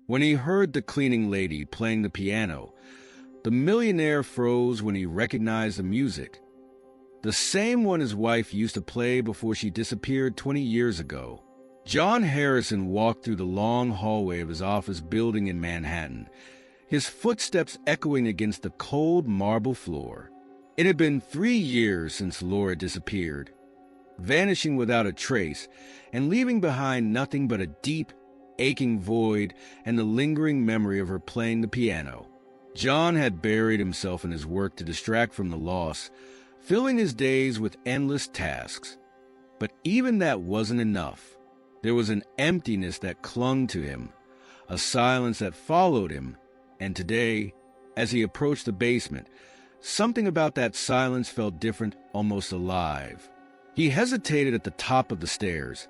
When he heard the cleaning lady playing the piano, the millionaire froze when he recognized the music. The same one his wife used to play before she disappeared 20 years ago. John Harrison walked through the long hallway of his office building in Manhattan, his footsteps echoing against the cold marble floor. It had been 3 years since Laura disappeared, vanishing without a trace and leaving behind nothing but a deep, aching void and the lingering memory of her playing the piano. John had buried himself in his work to distract from the loss, filling his days with endless tasks. But even that wasn't enough. There was an emptiness that clung to him, a silence that followed him, and today, as he approached the basement, something about that silence felt different, almost alive. He hesitated at the top of the stairs,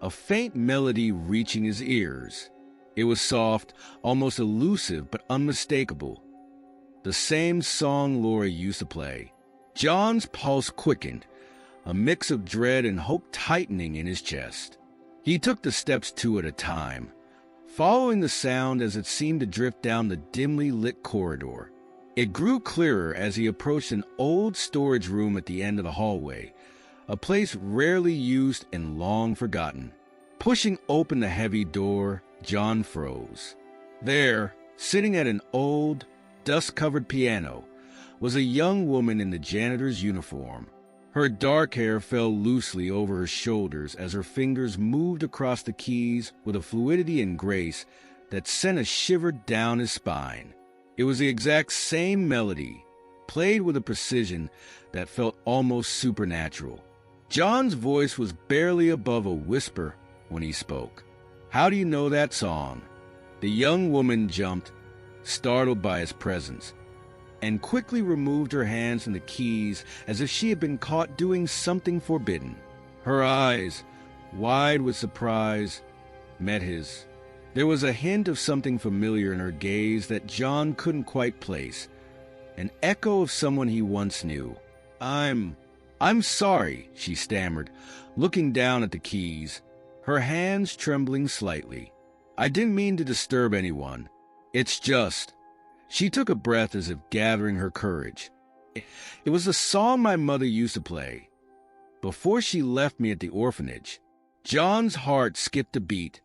a faint melody reaching his ears. It was soft, almost elusive, but unmistakable. The same song Laura used to play. John's pulse quickened, a mix of dread and hope tightening in his chest. He took the steps 2 at a time, following the sound as it seemed to drift down the dimly lit corridor. It grew clearer as he approached an old storage room at the end of the hallway, a place rarely used and long forgotten. Pushing open the heavy door, John froze. There, sitting at an old, dust-covered piano, was a young woman in the janitor's uniform. Her dark hair fell loosely over her shoulders as her fingers moved across the keys with a fluidity and grace that sent a shiver down his spine. It was the exact same melody, played with a precision that felt almost supernatural. John's voice was barely above a whisper when he spoke. "How do you know that song?" The young woman jumped, startled by his presence, and quickly removed her hands from the keys as if she had been caught doing something forbidden. Her eyes, wide with surprise, met his. There was a hint of something familiar in her gaze that John couldn't quite place, an echo of someone he once knew. I'm sorry," she stammered, looking down at the keys, her hands trembling slightly. "I didn't mean to disturb anyone. It's just..." She took a breath as if gathering her courage. "It was the song my mother used to play before she left me at the orphanage." John's heart skipped a beat,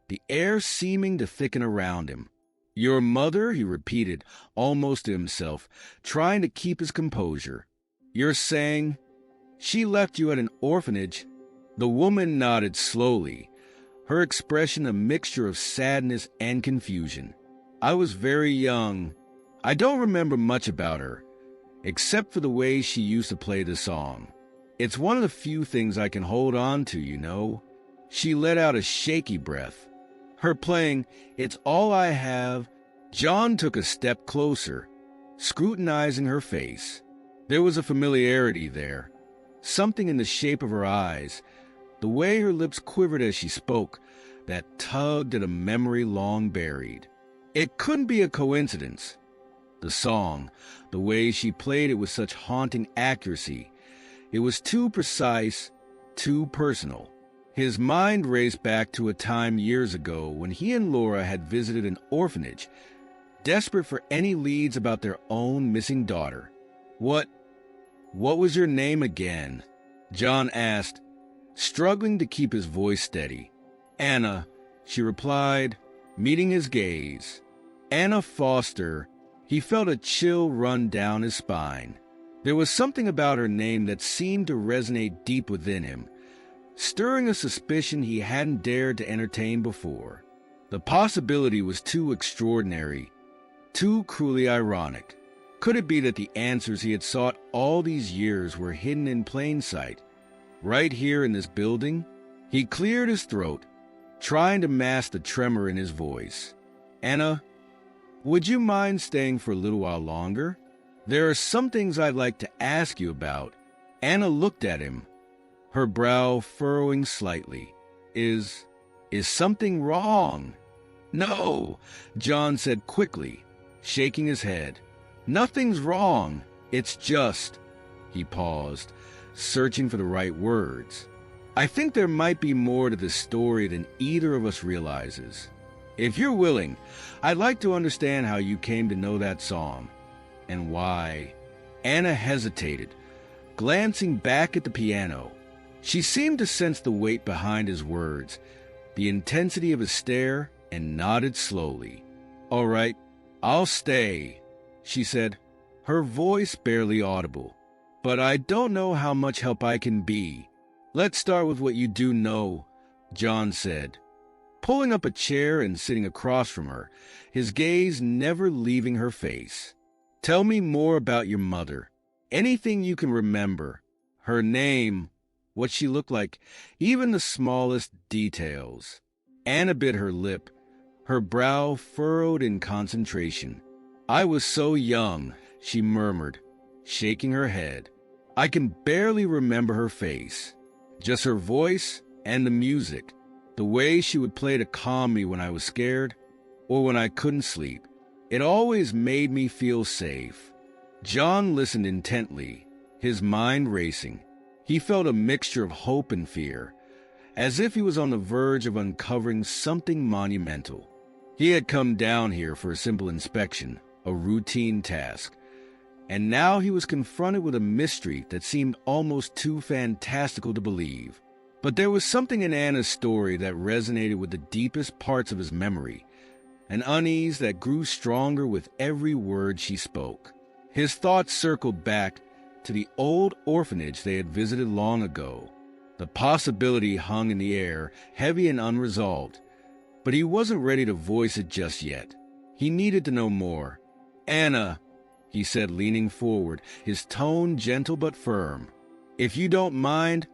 the air seeming to thicken around him. "Your mother?" he repeated, almost to himself, trying to keep his composure. "You're saying she left you at an orphanage?" The woman nodded slowly, her expression a mixture of sadness and confusion. "I was very young. I don't remember much about her, except for the way she used to play the song. It's one of the few things I can hold on to, you know." She let out a shaky breath. Her playing, "It's All I Have." John took a step closer, scrutinizing her face. There was a familiarity there, something in the shape of her eyes, the way her lips quivered as she spoke, that tugged at a memory long buried. It couldn't be a coincidence. The song, the way she played it with such haunting accuracy, it was too precise, too personal. His mind raced back to a time years ago when he and Laura had visited an orphanage, desperate for any leads about their own missing daughter. What was your name again?" John asked, struggling to keep his voice steady. "Anna," she replied, meeting his gaze. Anna Foster. He felt a chill run down his spine. There was something about her name that seemed to resonate deep within him, stirring a suspicion he hadn't dared to entertain before. The possibility was too extraordinary, too cruelly ironic. Could it be that the answers he had sought all these years were hidden in plain sight, right here in this building? He cleared his throat, trying to mask the tremor in his voice. "Anna, would you mind staying for a little while longer? There are some things I'd like to ask you about." Anna looked at him, her brow furrowing slightly. Is something wrong?" "No," John said quickly, shaking his head. "Nothing's wrong. It's just..." He paused, searching for the right words. "I think there might be more to this story than either of us realizes." If you're willing, I'd like to understand how you came to know that song and why. Anna hesitated, glancing back at the piano. She seemed to sense the weight behind his words, the intensity of his stare, and nodded slowly. "All right, I'll stay," she said, her voice barely audible. "But I don't know how much help I can be." "Let's start with what you do know," John said, pulling up a chair and sitting across from her, his gaze never leaving her face. "Tell me more about your mother. Anything you can remember. Her name, what she looked like, even the smallest details." Anna bit her lip, her brow furrowed in concentration. "I was so young," she murmured, shaking her head. "I can barely remember her face. Just her voice and the music, the way she would play to calm me when I was scared or when I couldn't sleep. It always made me feel safe." John listened intently, his mind racing. He felt a mixture of hope and fear, as if he was on the verge of uncovering something monumental. He had come down here for a simple inspection, a routine task, and now he was confronted with a mystery that seemed almost too fantastical to believe. But there was something in Anna's story that resonated with the deepest parts of his memory, an unease that grew stronger with every word she spoke. His thoughts circled back to the old orphanage they had visited long ago. The possibility hung in the air, heavy and unresolved, but he wasn't ready to voice it just yet. He needed to know more. "Anna," he said, leaning forward, his tone gentle but firm, "if you don't mind,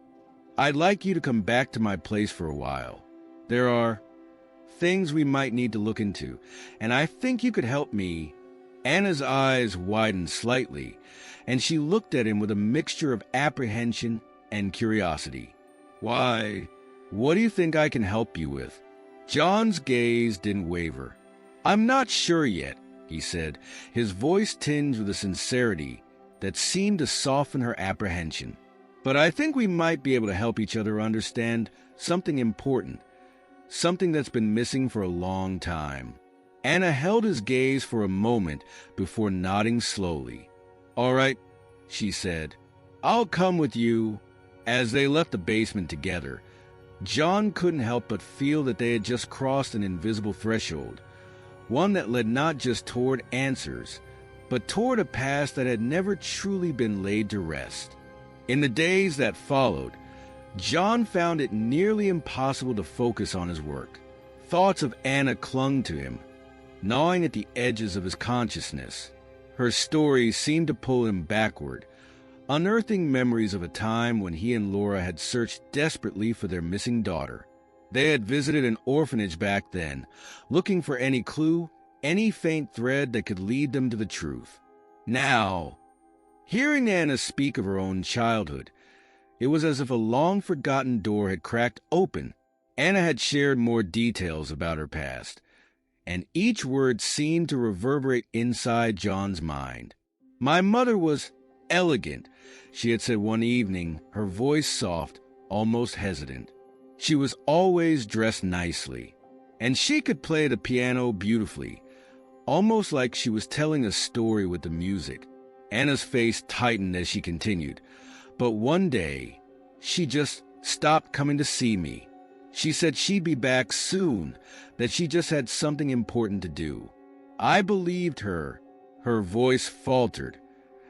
I'd like you to come back to my place for a while. There are things we might need to look into, and I think you could help me." Anna's eyes widened slightly, and she looked at him with a mixture of apprehension and curiosity. "Why, what do you think I can help you with?" John's gaze didn't waver. "I'm not sure yet," he said, his voice tinged with a sincerity that seemed to soften her apprehension. "But I think we might be able to help each other understand something important, something that's been missing for a long time." Anna held his gaze for a moment before nodding slowly. "All right," she said, "I'll come with you." As they left the basement together, John couldn't help but feel that they had just crossed an invisible threshold, one that led not just toward answers, but toward a past that had never truly been laid to rest. In the days that followed, John found it nearly impossible to focus on his work. Thoughts of Anna clung to him, gnawing at the edges of his consciousness. Her story seemed to pull him backward, unearthing memories of a time when he and Laura had searched desperately for their missing daughter. They had visited an orphanage back then, looking for any clue, any faint thread that could lead them to the truth. Now, hearing Anna speak of her own childhood, it was as if a long-forgotten door had cracked open. Anna had shared more details about her past, and each word seemed to reverberate inside John's mind. "My mother was elegant," she had said one evening, her voice soft, almost hesitant. "She was always dressed nicely, and she could play the piano beautifully, almost like she was telling a story with the music." Anna's face tightened as she continued. "But one day, she just stopped coming to see me. She said she'd be back soon, that she just had something important to do. I believed her." Her voice faltered,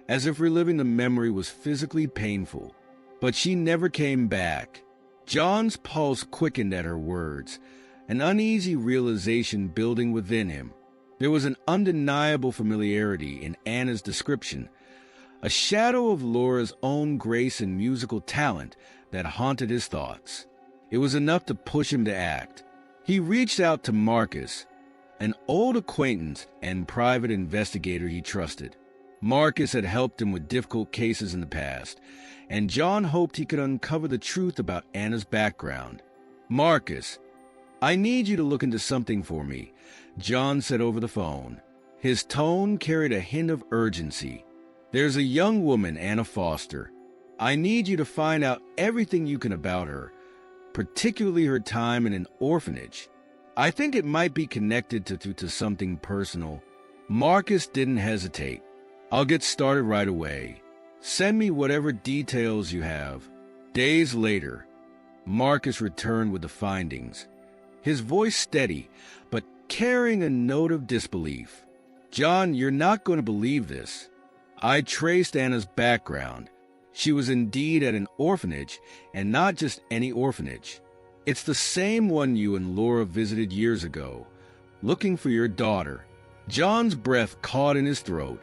as if reliving the memory was physically painful. "But she never came back." John's pulse quickened at her words, an uneasy realization building within him. There was an undeniable familiarity in Anna's description, a shadow of Laura's own grace and musical talent that haunted his thoughts. It was enough to push him to act. He reached out to Marcus, an old acquaintance and private investigator he trusted. Marcus had helped him with difficult cases in the past, and John hoped he could uncover the truth about Anna's background. "Marcus, I need you to look into something for me," John said over the phone. His tone carried a hint of urgency. "There's a young woman, Anna Foster. I need you to find out everything you can about her, particularly her time in an orphanage." I think it might be connected to something personal. Marcus didn't hesitate. I'll get started right away. Send me whatever details you have. Days later, Marcus returned with the findings, his voice steady, but carrying a note of disbelief. John, you're not going to believe this. I traced Anna's background. She was indeed at an orphanage, and not just any orphanage. It's the same one you and Laura visited years ago, looking for your daughter. John's breath caught in his throat.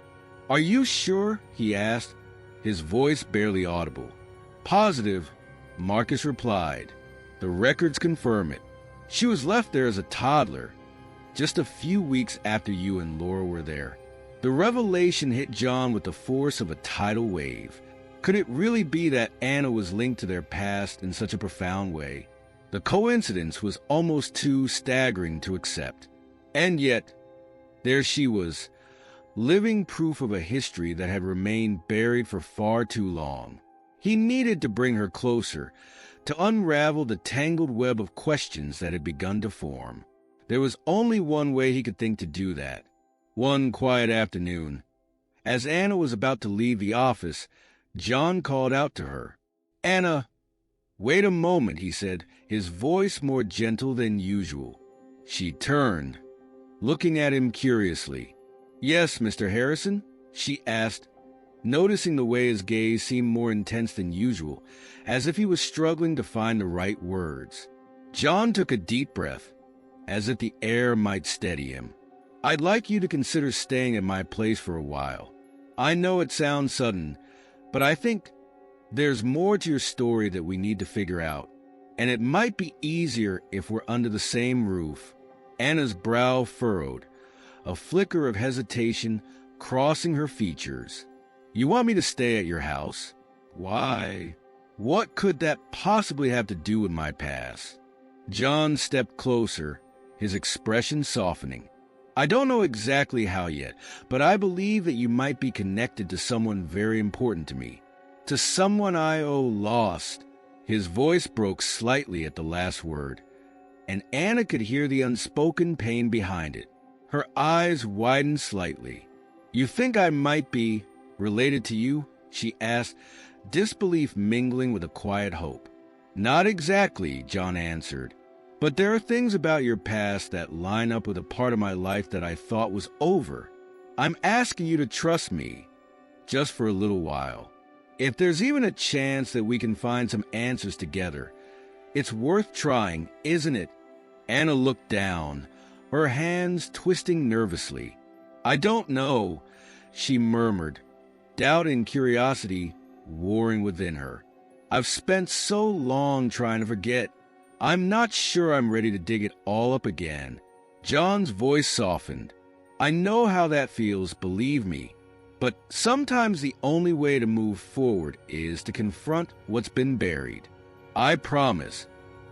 Are you sure? He asked, his voice barely audible. Positive, Marcus replied. The records confirm it. She was left there as a toddler, just a few weeks after you and Laura were there. The revelation hit John with the force of a tidal wave. Could it really be that Anna was linked to their past in such a profound way? The coincidence was almost too staggering to accept. And yet, there she was, living proof of a history that had remained buried for far too long. He needed to bring her closer, to unravel the tangled web of questions that had begun to form. There was only one way he could think to do that. One quiet afternoon, as Anna was about to leave the office, John called out to her. Anna, wait a moment, he said, his voice more gentle than usual. She turned, looking at him curiously. Yes, Mr. Harrison? She asked, noticing the way his gaze seemed more intense than usual, as if he was struggling to find the right words. John took a deep breath, as if the air might steady him. I'd like you to consider staying at my place for a while. I know it sounds sudden, but I think there's more to your story that we need to figure out, and it might be easier if we're under the same roof. Anna's brow furrowed, a flicker of hesitation crossing her features. You want me to stay at your house? Why? What could that possibly have to do with my past? John stepped closer, his expression softening. I don't know exactly how yet, but I believe that you might be connected to someone very important to me. To someone I owe lost. His voice broke slightly at the last word, and Anna could hear the unspoken pain behind it. Her eyes widened slightly. You think I might be related to you? She asked, disbelief mingling with a quiet hope. Not exactly, John answered. But there are things about your past that line up with a part of my life that I thought was over. I'm asking you to trust me, just for a little while. If there's even a chance that we can find some answers together, it's worth trying, isn't it? Anna looked down, her hands twisting nervously. I don't know, she murmured, doubt and curiosity warring within her. I've spent so long trying to forget. I'm not sure I'm ready to dig it all up again. John's voice softened. I know how that feels, believe me. But sometimes the only way to move forward is to confront what's been buried. I promise,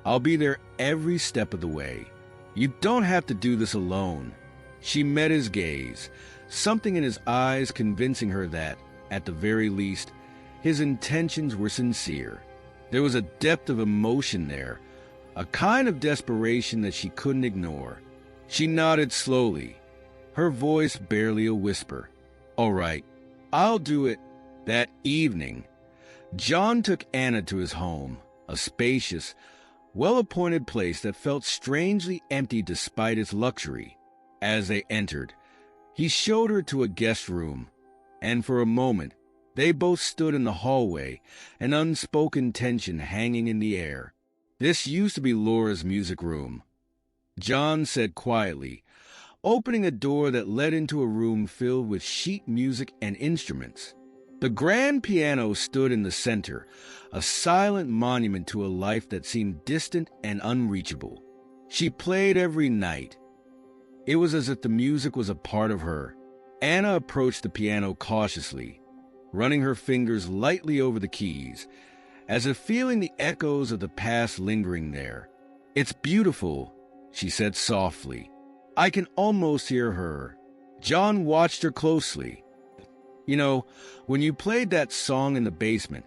I'll be there every step of the way. You don't have to do this alone. She met his gaze, something in his eyes convincing her that, at the very least, his intentions were sincere. There was a depth of emotion there, a kind of desperation that she couldn't ignore. She nodded slowly, her voice barely a whisper. All right, I'll do it. That evening, John took Anna to his home, a spacious, well-appointed place that felt strangely empty despite its luxury. As they entered, he showed her to a guest room, and for a moment, they both stood in the hallway, an unspoken tension hanging in the air. This used to be Laura's music room, John said quietly, opening a door that led into a room filled with sheet music and instruments. The grand piano stood in the center, a silent monument to a life that seemed distant and unreachable. She played every night. It was as if the music was a part of her. Anna approached the piano cautiously, running her fingers lightly over the keys, as if feeling the echoes of the past lingering there. It's beautiful, she said softly. I can almost hear her. John watched her closely. You know, when you played that song in the basement,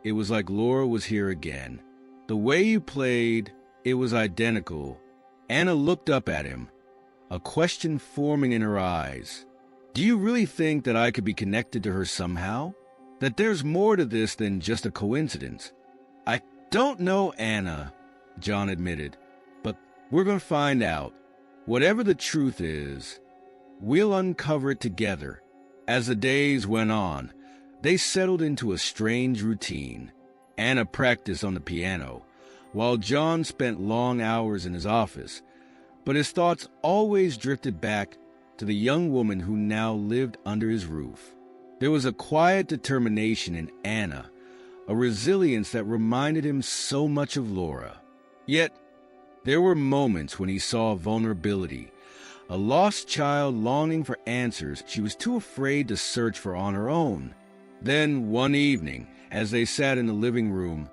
it was like Laura was here again. The way you played, it was identical. Anna looked up at him, a question forming in her eyes. Do you really think that I could be connected to her somehow? That there's more to this than just a coincidence? I don't know, Anna, John admitted, but we're going to find out. Whatever the truth is, we'll uncover it together. As the days went on, they settled into a strange routine. Anna practiced on the piano, while John spent long hours in his office, but his thoughts always drifted back to the young woman who now lived under his roof. There was a quiet determination in Anna, a resilience that reminded him so much of Laura. Yet, there were moments when he saw vulnerability, a lost child longing for answers she was too afraid to search for on her own. Then, one evening, as they sat in the living room,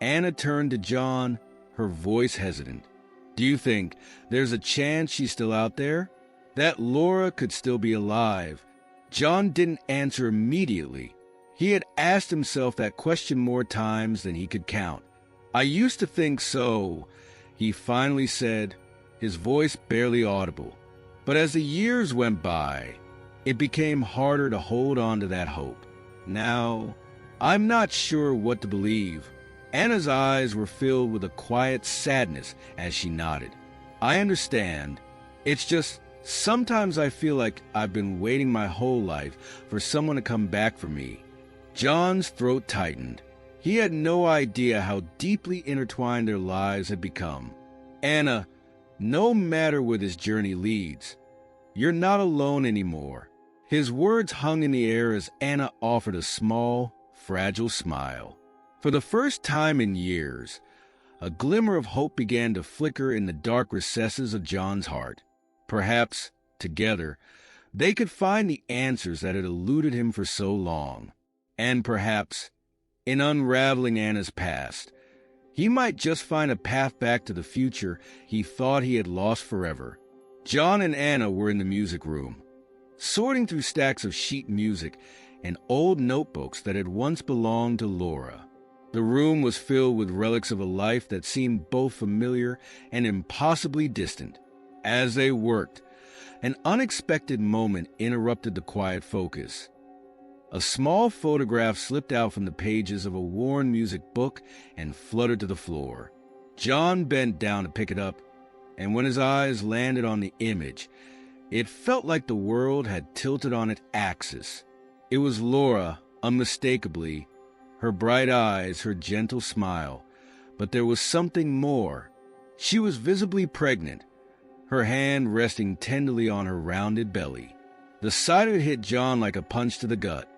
Anna turned to John, her voice hesitant. Do you think there's a chance she's still out there? That Laura could still be alive? John didn't answer immediately. He had asked himself that question more times than he could count. I used to think so, he finally said, his voice barely audible. But as the years went by, it became harder to hold on to that hope. Now, I'm not sure what to believe. Anna's eyes were filled with a quiet sadness as she nodded. I understand. It's just sometimes I feel like I've been waiting my whole life for someone to come back for me. John's throat tightened. He had no idea how deeply intertwined their lives had become. Anna, no matter where this journey leads, you're not alone anymore. His words hung in the air as Anna offered a small, fragile smile. For the first time in years, a glimmer of hope began to flicker in the dark recesses of John's heart. Perhaps, together, they could find the answers that had eluded him for so long. And perhaps, in unraveling Anna's past, he might just find a path back to the future he thought he had lost forever. John and Anna were in the music room, sorting through stacks of sheet music and old notebooks that had once belonged to Laura. The room was filled with relics of a life that seemed both familiar and impossibly distant. As they worked, an unexpected moment interrupted the quiet focus. A small photograph slipped out from the pages of a worn music book and fluttered to the floor. John bent down to pick it up, and when his eyes landed on the image, it felt like the world had tilted on its axis. It was Laura, unmistakably, her bright eyes, her gentle smile. But there was something more. She was visibly pregnant, her hand resting tenderly on her rounded belly. The sight of it hit John like a punch to the gut.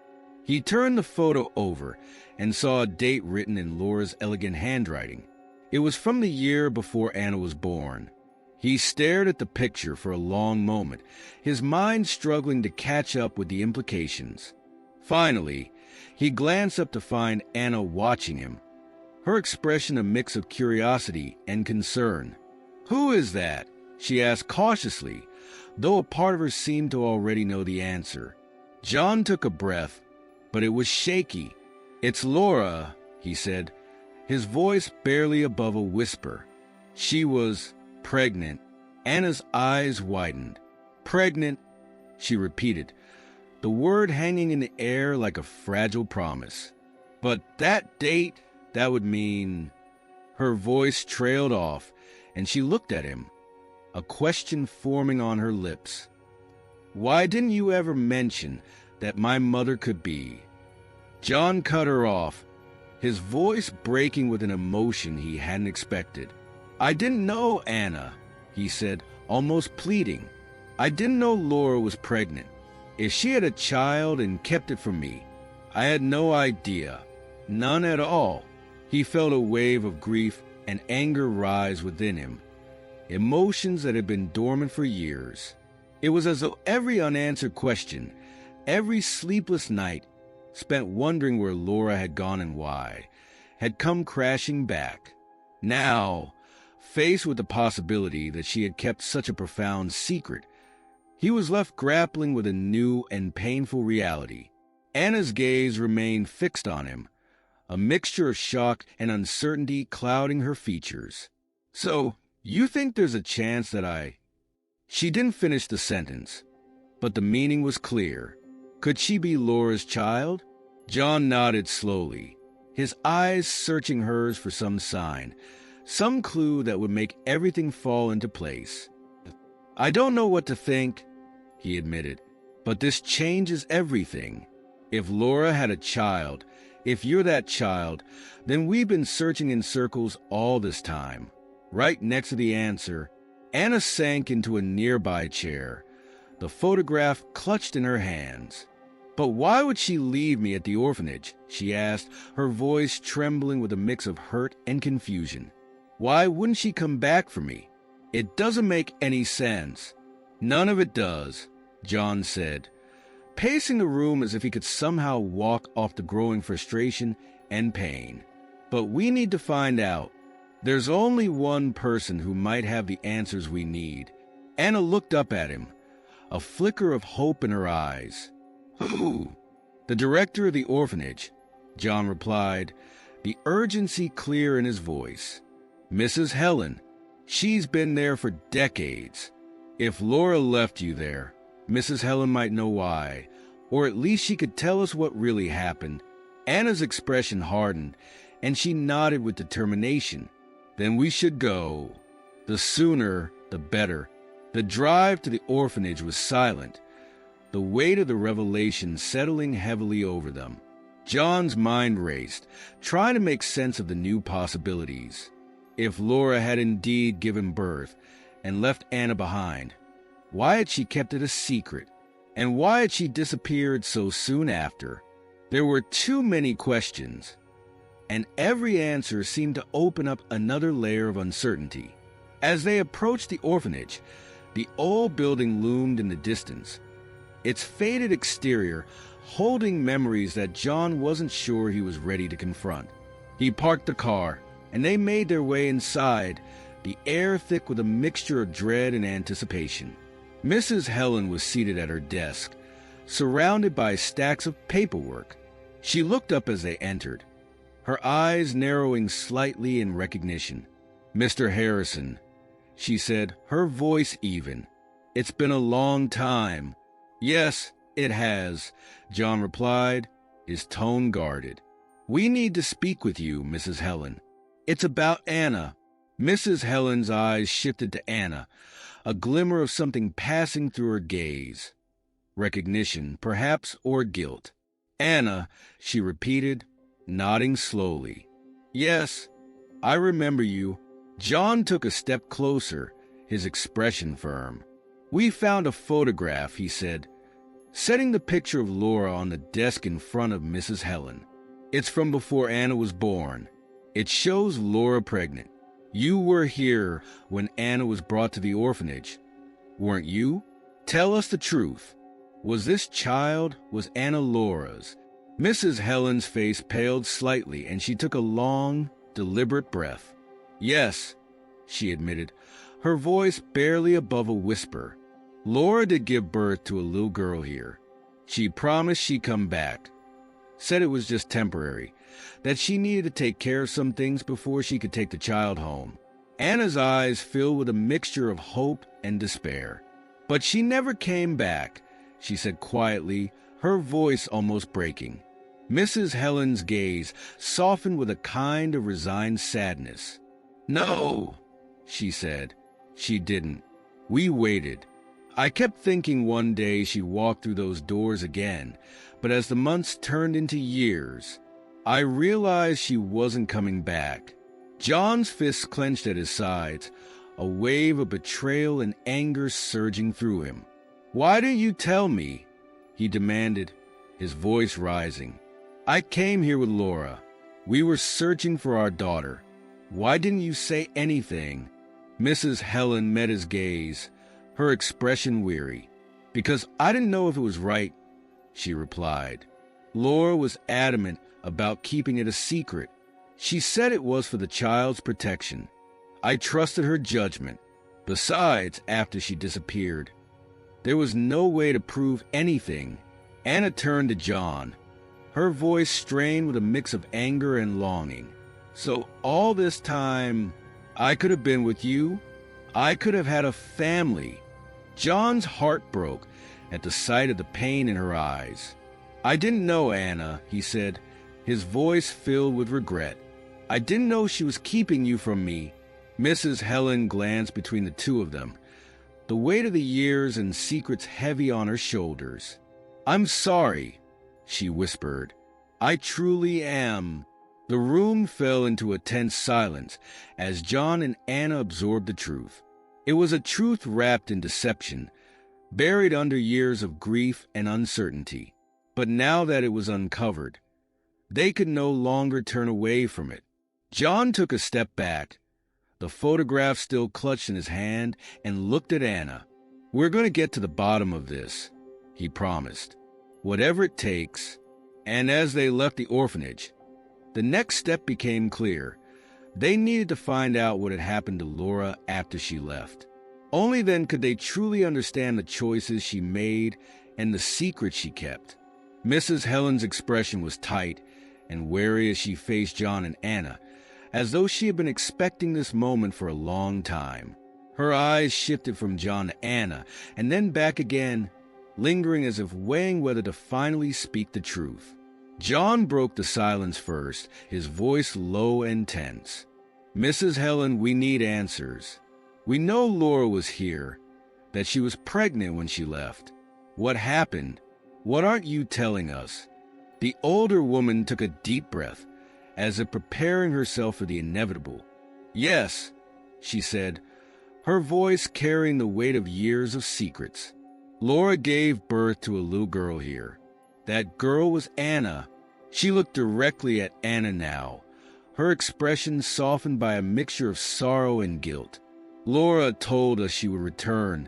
He turned the photo over and saw a date written in Laura's elegant handwriting. It was from the year before Anna was born. He stared at the picture for a long moment, his mind struggling to catch up with the implications. Finally, he glanced up to find Anna watching him, her expression a mix of curiosity and concern. "Who is that?" she asked cautiously, though a part of her seemed to already know the answer. John took a breath, but it was shaky. "It's Laura," he said, his voice barely above a whisper. She was pregnant. Anna's eyes widened. "Pregnant," she repeated, the word hanging in the air like a fragile promise. "But that date, that would mean—" Her voice trailed off, and she looked at him, a question forming on her lips. "Why didn't you ever mention that my mother could be?" John cut her off, his voice breaking with an emotion he hadn't expected. "I didn't know, Anna," he said, almost pleading. "I didn't know Laura was pregnant. If she had a child and kept it from me, I had no idea. None at all." He felt a wave of grief and anger rise within him, emotions that had been dormant for years. It was as though every unanswered question, every sleepless night spent wondering where Laura had gone and why, had come crashing back. Now, faced with the possibility that she had kept such a profound secret, he was left grappling with a new and painful reality. Anna's gaze remained fixed on him, a mixture of shock and uncertainty clouding her features. "So, You think there's a chance that I... She didn't finish the sentence, but the meaning was clear. Could she be Laura's child? John nodded slowly, his eyes searching hers for some sign, some clue that would make everything fall into place. I don't know what to think, he admitted, but this changes everything. If Laura had a child, if you're that child, then we've been searching in circles all this time. Right next to the answer, Anna sank into a nearby chair, the photograph clutched in her hands. But why would she leave me at the orphanage? She asked, her voice trembling with a mix of hurt and confusion. Why wouldn't she come back for me? It doesn't make any sense. None of it does, John said, pacing the room as if he could somehow walk off the growing frustration and pain. But we need to find out. There's only one person who might have the answers we need. Anna looked up at him, a flicker of hope in her eyes. Who? The director of the orphanage, John replied, the urgency clear in his voice. Mrs. Helen. She's been there for decades. If Laura left you there, Mrs. Helen might know why, or at least she could tell us what really happened. Anna's expression hardened, and she nodded with determination. Then we should go. The sooner, the better. The drive to the orphanage was silent, the weight of the revelation settling heavily over them. John's mind raced, trying to make sense of the new possibilities. If Laura had indeed given birth and left Anna behind, why had she kept it a secret? And why had she disappeared so soon after? There were too many questions, and every answer seemed to open up another layer of uncertainty. As they approached the orphanage, the old building loomed in the distance, its faded exterior holding memories that John wasn't sure he was ready to confront. He parked the car, and they made their way inside, the air thick with a mixture of dread and anticipation. Mrs. Helen was seated at her desk, surrounded by stacks of paperwork. She looked up as they entered, her eyes narrowing slightly in recognition. Mr. Harrison, she said, her voice even. It's been a long time. Yes, it has, John replied, his tone guarded. We need to speak with you, Mrs. Helen. It's about Anna. Mrs. Helen's eyes shifted to Anna, a glimmer of something passing through her gaze. Recognition, perhaps, or guilt. Anna, she repeated, nodding slowly. Yes, I remember you. John took a step closer, his expression firm. We found a photograph, he said, setting the picture of Laura on the desk in front of Mrs. Helen. It's from before Anna was born. It shows Laura pregnant. You were here when Anna was brought to the orphanage, weren't you? Tell us the truth. Was this child, was Anna Laura's? Mrs. Helen's face paled slightly, and she took a long, deliberate breath. Yes, she admitted, her voice barely above a whisper. Laura did give birth to a little girl here. She promised she'd come back. Said it was just temporary, that she needed to take care of some things before she could take the child home. Anna's eyes filled with a mixture of hope and despair. But she never came back, she said quietly, her voice almost breaking. Mrs. Helen's gaze softened with a kind of resigned sadness. No, she said. She didn't. We waited. I kept thinking one day she'd walk through those doors again, but as the months turned into years, I realized she wasn't coming back. John's fists clenched at his sides, a wave of betrayal and anger surging through him. Why didn't you tell me? He demanded, his voice rising. I came here with Laura. We were searching for our daughter. Why didn't you say anything? Mrs. Helen met his gaze, her expression weary. Because I didn't know if it was right, she replied. Laura was adamant about keeping it a secret. She said it was for the child's protection. I trusted her judgment. Besides, after she disappeared, there was no way to prove anything. Anna turned to John, her voice strained with a mix of anger and longing. So all this time, I could have been with you? I could have had a family. John's heart broke at the sight of the pain in her eyes. I didn't know Anna, he said, his voice filled with regret. I didn't know she was keeping you from me. Mrs. Helen glanced between the two of them, the weight of the years and secrets heavy on her shoulders. I'm sorry, she whispered. I truly am. The room fell into a tense silence as John and Anna absorbed the truth. It was a truth wrapped in deception, buried under years of grief and uncertainty. But now that it was uncovered, they could no longer turn away from it. John took a step back, the photograph still clutched in his hand, and looked at Anna. We're going to get to the bottom of this, he promised. Whatever it takes. And as they left the orphanage, the next step became clear. They needed to find out what had happened to Laura after she left. Only then could they truly understand the choices she made and the secrets she kept. Mrs. Helen's expression was tight and wary as she faced John and Anna, as though she had been expecting this moment for a long time. Her eyes shifted from John to Anna, and then back again, lingering as if weighing whether to finally speak the truth. John broke the silence first, his voice low and tense. Mrs. Helen, we need answers. We know Laura was here, that she was pregnant when she left. What happened? What aren't you telling us? The older woman took a deep breath, as if preparing herself for the inevitable. Yes, she said, her voice carrying the weight of years of secrets. Laura gave birth to a little girl here. That girl was Anna. She looked directly at Anna now, her expression softened by a mixture of sorrow and guilt. Laura told us she would return,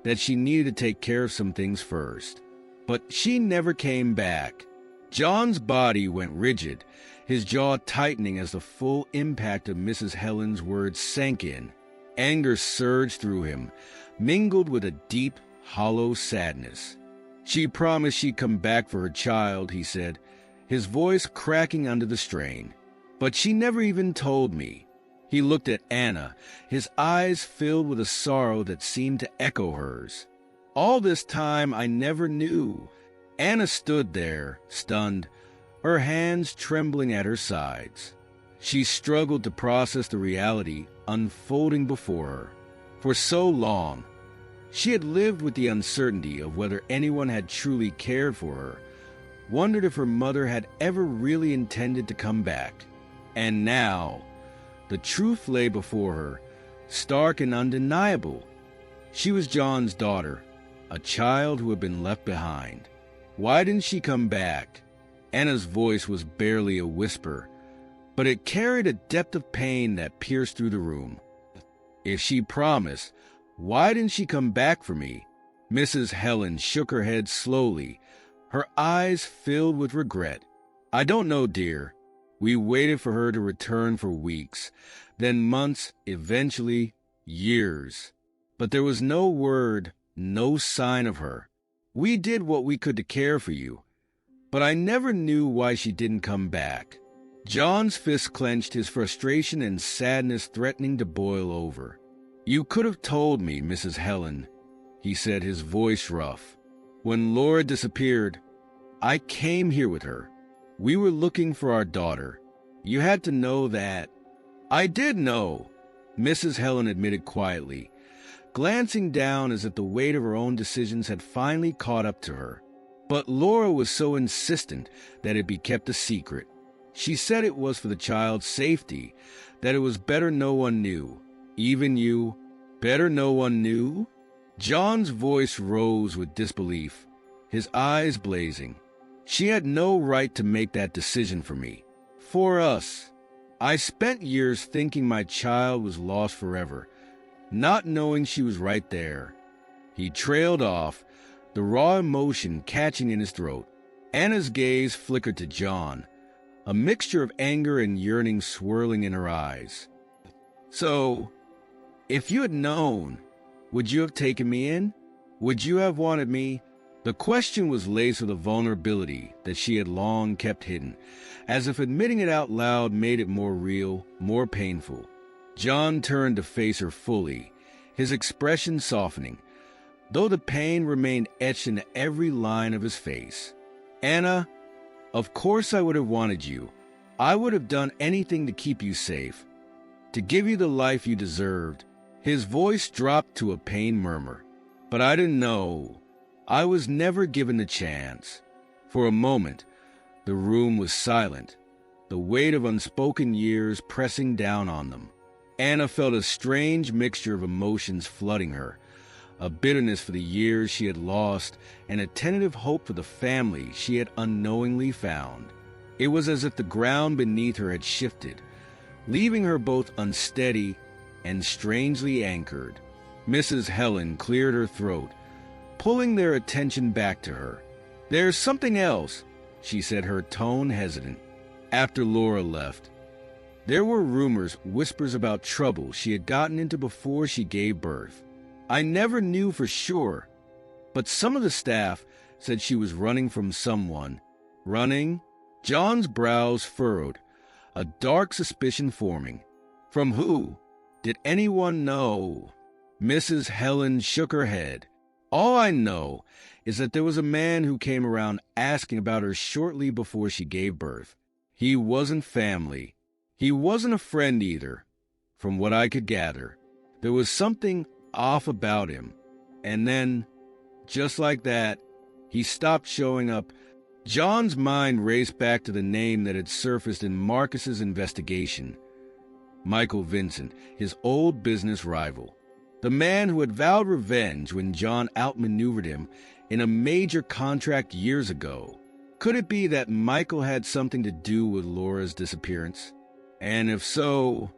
that she needed to take care of some things first. But she never came back. John's body went rigid, his jaw tightening as the full impact of Mrs. Helen's words sank in. Anger surged through him, mingled with a deep, hollow sadness. She promised she'd come back for her child, he said, his voice cracking under the strain. But she never even told me. He looked at Anna, his eyes filled with a sorrow that seemed to echo hers. All this time I never knew. Anna stood there, stunned, her hands trembling at her sides. She struggled to process the reality unfolding before her. For so long, she had lived with the uncertainty of whether anyone had truly cared for her, wondered if her mother had ever really intended to come back. And now, the truth lay before her, stark and undeniable. She was John's daughter, a child who had been left behind. Why didn't she come back? Anna's voice was barely a whisper, but it carried a depth of pain that pierced through the room. If she promised, why didn't she come back for me? Mrs. Helen shook her head slowly, her eyes filled with regret. I don't know, dear. We waited for her to return for weeks, then months, eventually years. But there was no word, no sign of her. We did what we could to care for you, but I never knew why she didn't come back. John's fist clenched, his frustration and sadness threatening to boil over. You could have told me, Mrs. Helen, he said, his voice rough. When Laura disappeared, I came here with her. We were looking for our daughter. You had to know that. I did know, Mrs. Helen admitted quietly, glancing down as if the weight of her own decisions had finally caught up to her. But Laura was so insistent that it be kept a secret. She said it was for the child's safety, that it was better no one knew. Even you, better no one knew? John's voice rose with disbelief, his eyes blazing. She had no right to make that decision for me. For us. I spent years thinking my child was lost forever, not knowing she was right there. He trailed off, the raw emotion catching in his throat. Anna's gaze flickered to John, a mixture of anger and yearning swirling in her eyes. So, if you had known, would you have taken me in? Would you have wanted me? The question was laced with a vulnerability that she had long kept hidden, as if admitting it out loud made it more real, more painful. John turned to face her fully, his expression softening, though the pain remained etched into every line of his face. "Anna, of course I would have wanted you. I would have done anything to keep you safe, to give you the life you deserved." His voice dropped to a pained murmur. "But I didn't know. I was never given the chance." For a moment, the room was silent, the weight of unspoken years pressing down on them. Anna felt a strange mixture of emotions flooding her, a bitterness for the years she had lost and a tentative hope for the family she had unknowingly found. It was as if the ground beneath her had shifted, leaving her both unsteady and strangely anchored. Mrs. Helen cleared her throat, pulling their attention back to her. "There's something else," she said, her tone hesitant. After Laura left, there were rumors, whispers about trouble she had gotten into before she gave birth. I never knew for sure, but some of the staff said she was running from someone. Running? John's brows furrowed, a dark suspicion forming. From who? Did anyone know? Mrs. Helen shook her head. "All I know is that there was a man who came around asking about her shortly before she gave birth. He wasn't family. He wasn't a friend either, from what I could gather. There was something off about him. And then, just like that, he stopped showing up." John's mind raced back to the name that had surfaced in Marcus's investigation. Michael Vincent, his old business rival. The man who had vowed revenge when John outmaneuvered him in a major contract years ago. Could it be that Michael had something to do with Laura's disappearance? And if so,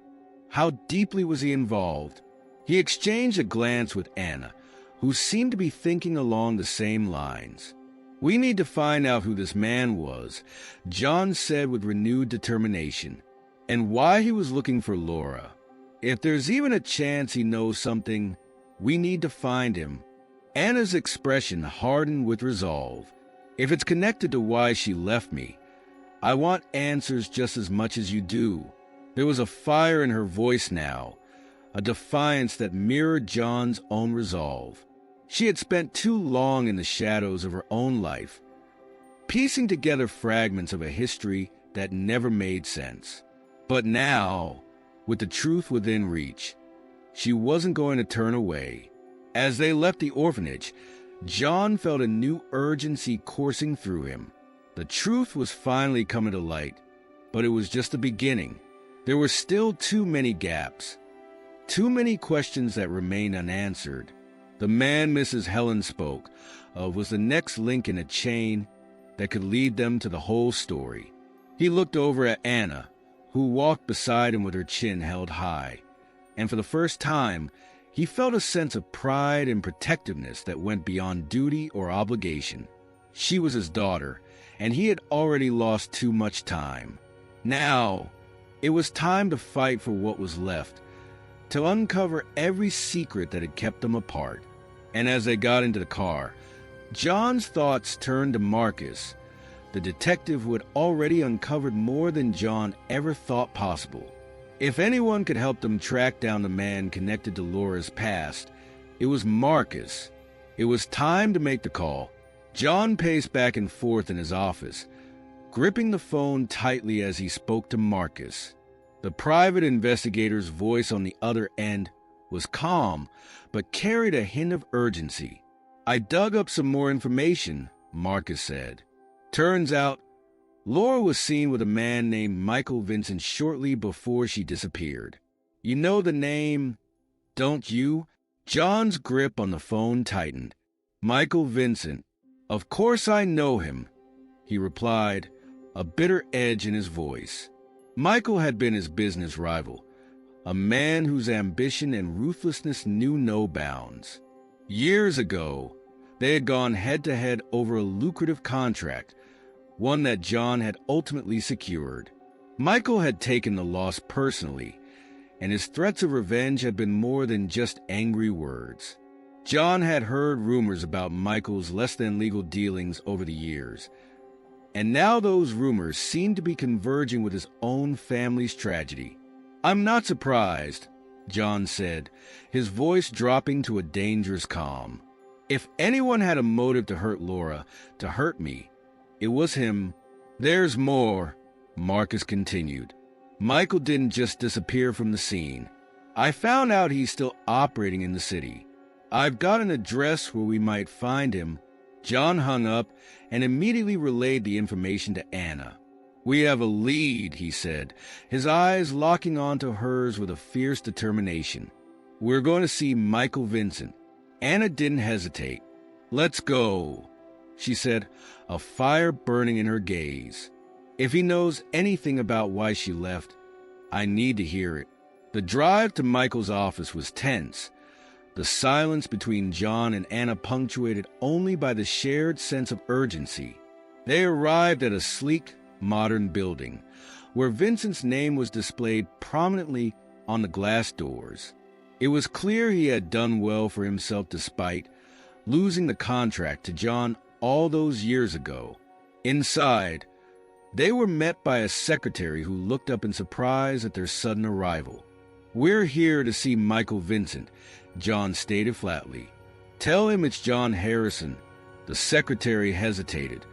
how deeply was he involved? He exchanged a glance with Anna, who seemed to be thinking along the same lines. "We need to find out who this man was," John said with renewed determination, "and why he was looking for Laura. If there's even a chance he knows something, we need to find him." Anna's expression hardened with resolve. "If it's connected to why she left me, I want answers just as much as you do." There was a fire in her voice now, a defiance that mirrored John's own resolve. She had spent too long in the shadows of her own life, piecing together fragments of a history that never made sense. But now, with the truth within reach, she wasn't going to turn away. As they left the orphanage, John felt a new urgency coursing through him. The truth was finally coming to light, but it was just the beginning. There were still too many gaps, too many questions that remained unanswered. The man Mrs. Helen spoke of was the next link in a chain that could lead them to the whole story. He looked over at Anna, who walked beside him with her chin held high, and for the first time, he felt a sense of pride and protectiveness that went beyond duty or obligation. She was his daughter, and he had already lost too much time. Now, it was time to fight for what was left, to uncover every secret that had kept them apart. And as they got into the car, John's thoughts turned to Marcus, the detective who had already uncovered more than John ever thought possible. If anyone could help them track down the man connected to Laura's past, it was Marcus. It was time to make the call. John paced back and forth in his office, gripping the phone tightly as he spoke to Marcus. The private investigator's voice on the other end was calm, but carried a hint of urgency. "I dug up some more information," Marcus said. "Turns out, Laura was seen with a man named Michael Vincent shortly before she disappeared. You know the name, don't you?" John's grip on the phone tightened. "Michael Vincent. Of course I know him," he replied, a bitter edge in his voice. Michael had been his business rival, a man whose ambition and ruthlessness knew no bounds. Years ago, they had gone head-to-head over a lucrative contract, one that John had ultimately secured. Michael had taken the loss personally, and his threats of revenge had been more than just angry words. John had heard rumors about Michael's less-than-legal dealings over the years, and now those rumors seemed to be converging with his own family's tragedy. "I'm not surprised," John said, his voice dropping to a dangerous calm. If anyone had a motive to hurt Laura, to hurt me, it was him. There's more, Marcus continued. Michael didn't just disappear from the scene. I found out he's still operating in the city. I've got an address where we might find him. John hung up and immediately relayed the information to Anna. We have a lead, he said, his eyes locking onto hers with a fierce determination. We're going to see Michael Vincent. Anna didn't hesitate. Let's go, she said, a fire burning in her gaze. If he knows anything about why she left, I need to hear it. The drive to Michael's office was tense, the silence between John and Anna punctuated only by the shared sense of urgency. They arrived at a sleek, modern building, where Vincent's name was displayed prominently on the glass doors. It was clear he had done well for himself despite losing the contract to John all those years ago. Inside, they were met by a secretary who looked up in surprise at their sudden arrival. We're here to see Michael Vincent, John stated flatly. Tell him it's John Harrison. The secretary hesitated,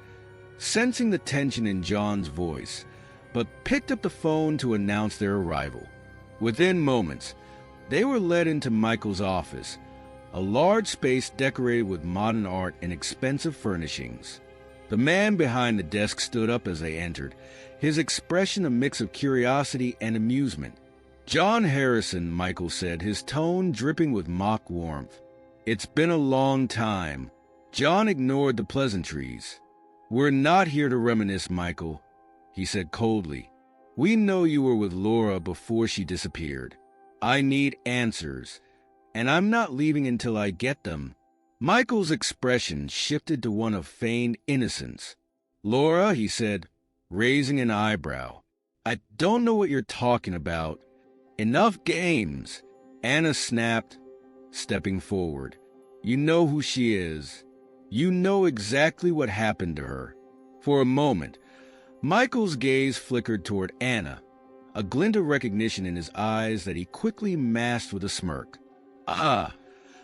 sensing the tension in John's voice, but picked up the phone to announce their arrival. Within moments, they were led into Michael's office, a large space decorated with modern art and expensive furnishings. The man behind the desk stood up as they entered, his expression a mix of curiosity and amusement. John Harrison, Michael said, his tone dripping with mock warmth. It's been a long time. John ignored the pleasantries. We're not here to reminisce, Michael, he said coldly. We know you were with Laura before she disappeared. I need answers, and I'm not leaving until I get them. Michael's expression shifted to one of feigned innocence. Laura, he said, raising an eyebrow. I don't know what you're talking about. Enough games, Anna snapped, stepping forward. You know who she is. You know exactly what happened to her. For a moment, Michael's gaze flickered toward Anna, a glint of recognition in his eyes that he quickly masked with a smirk. Ah,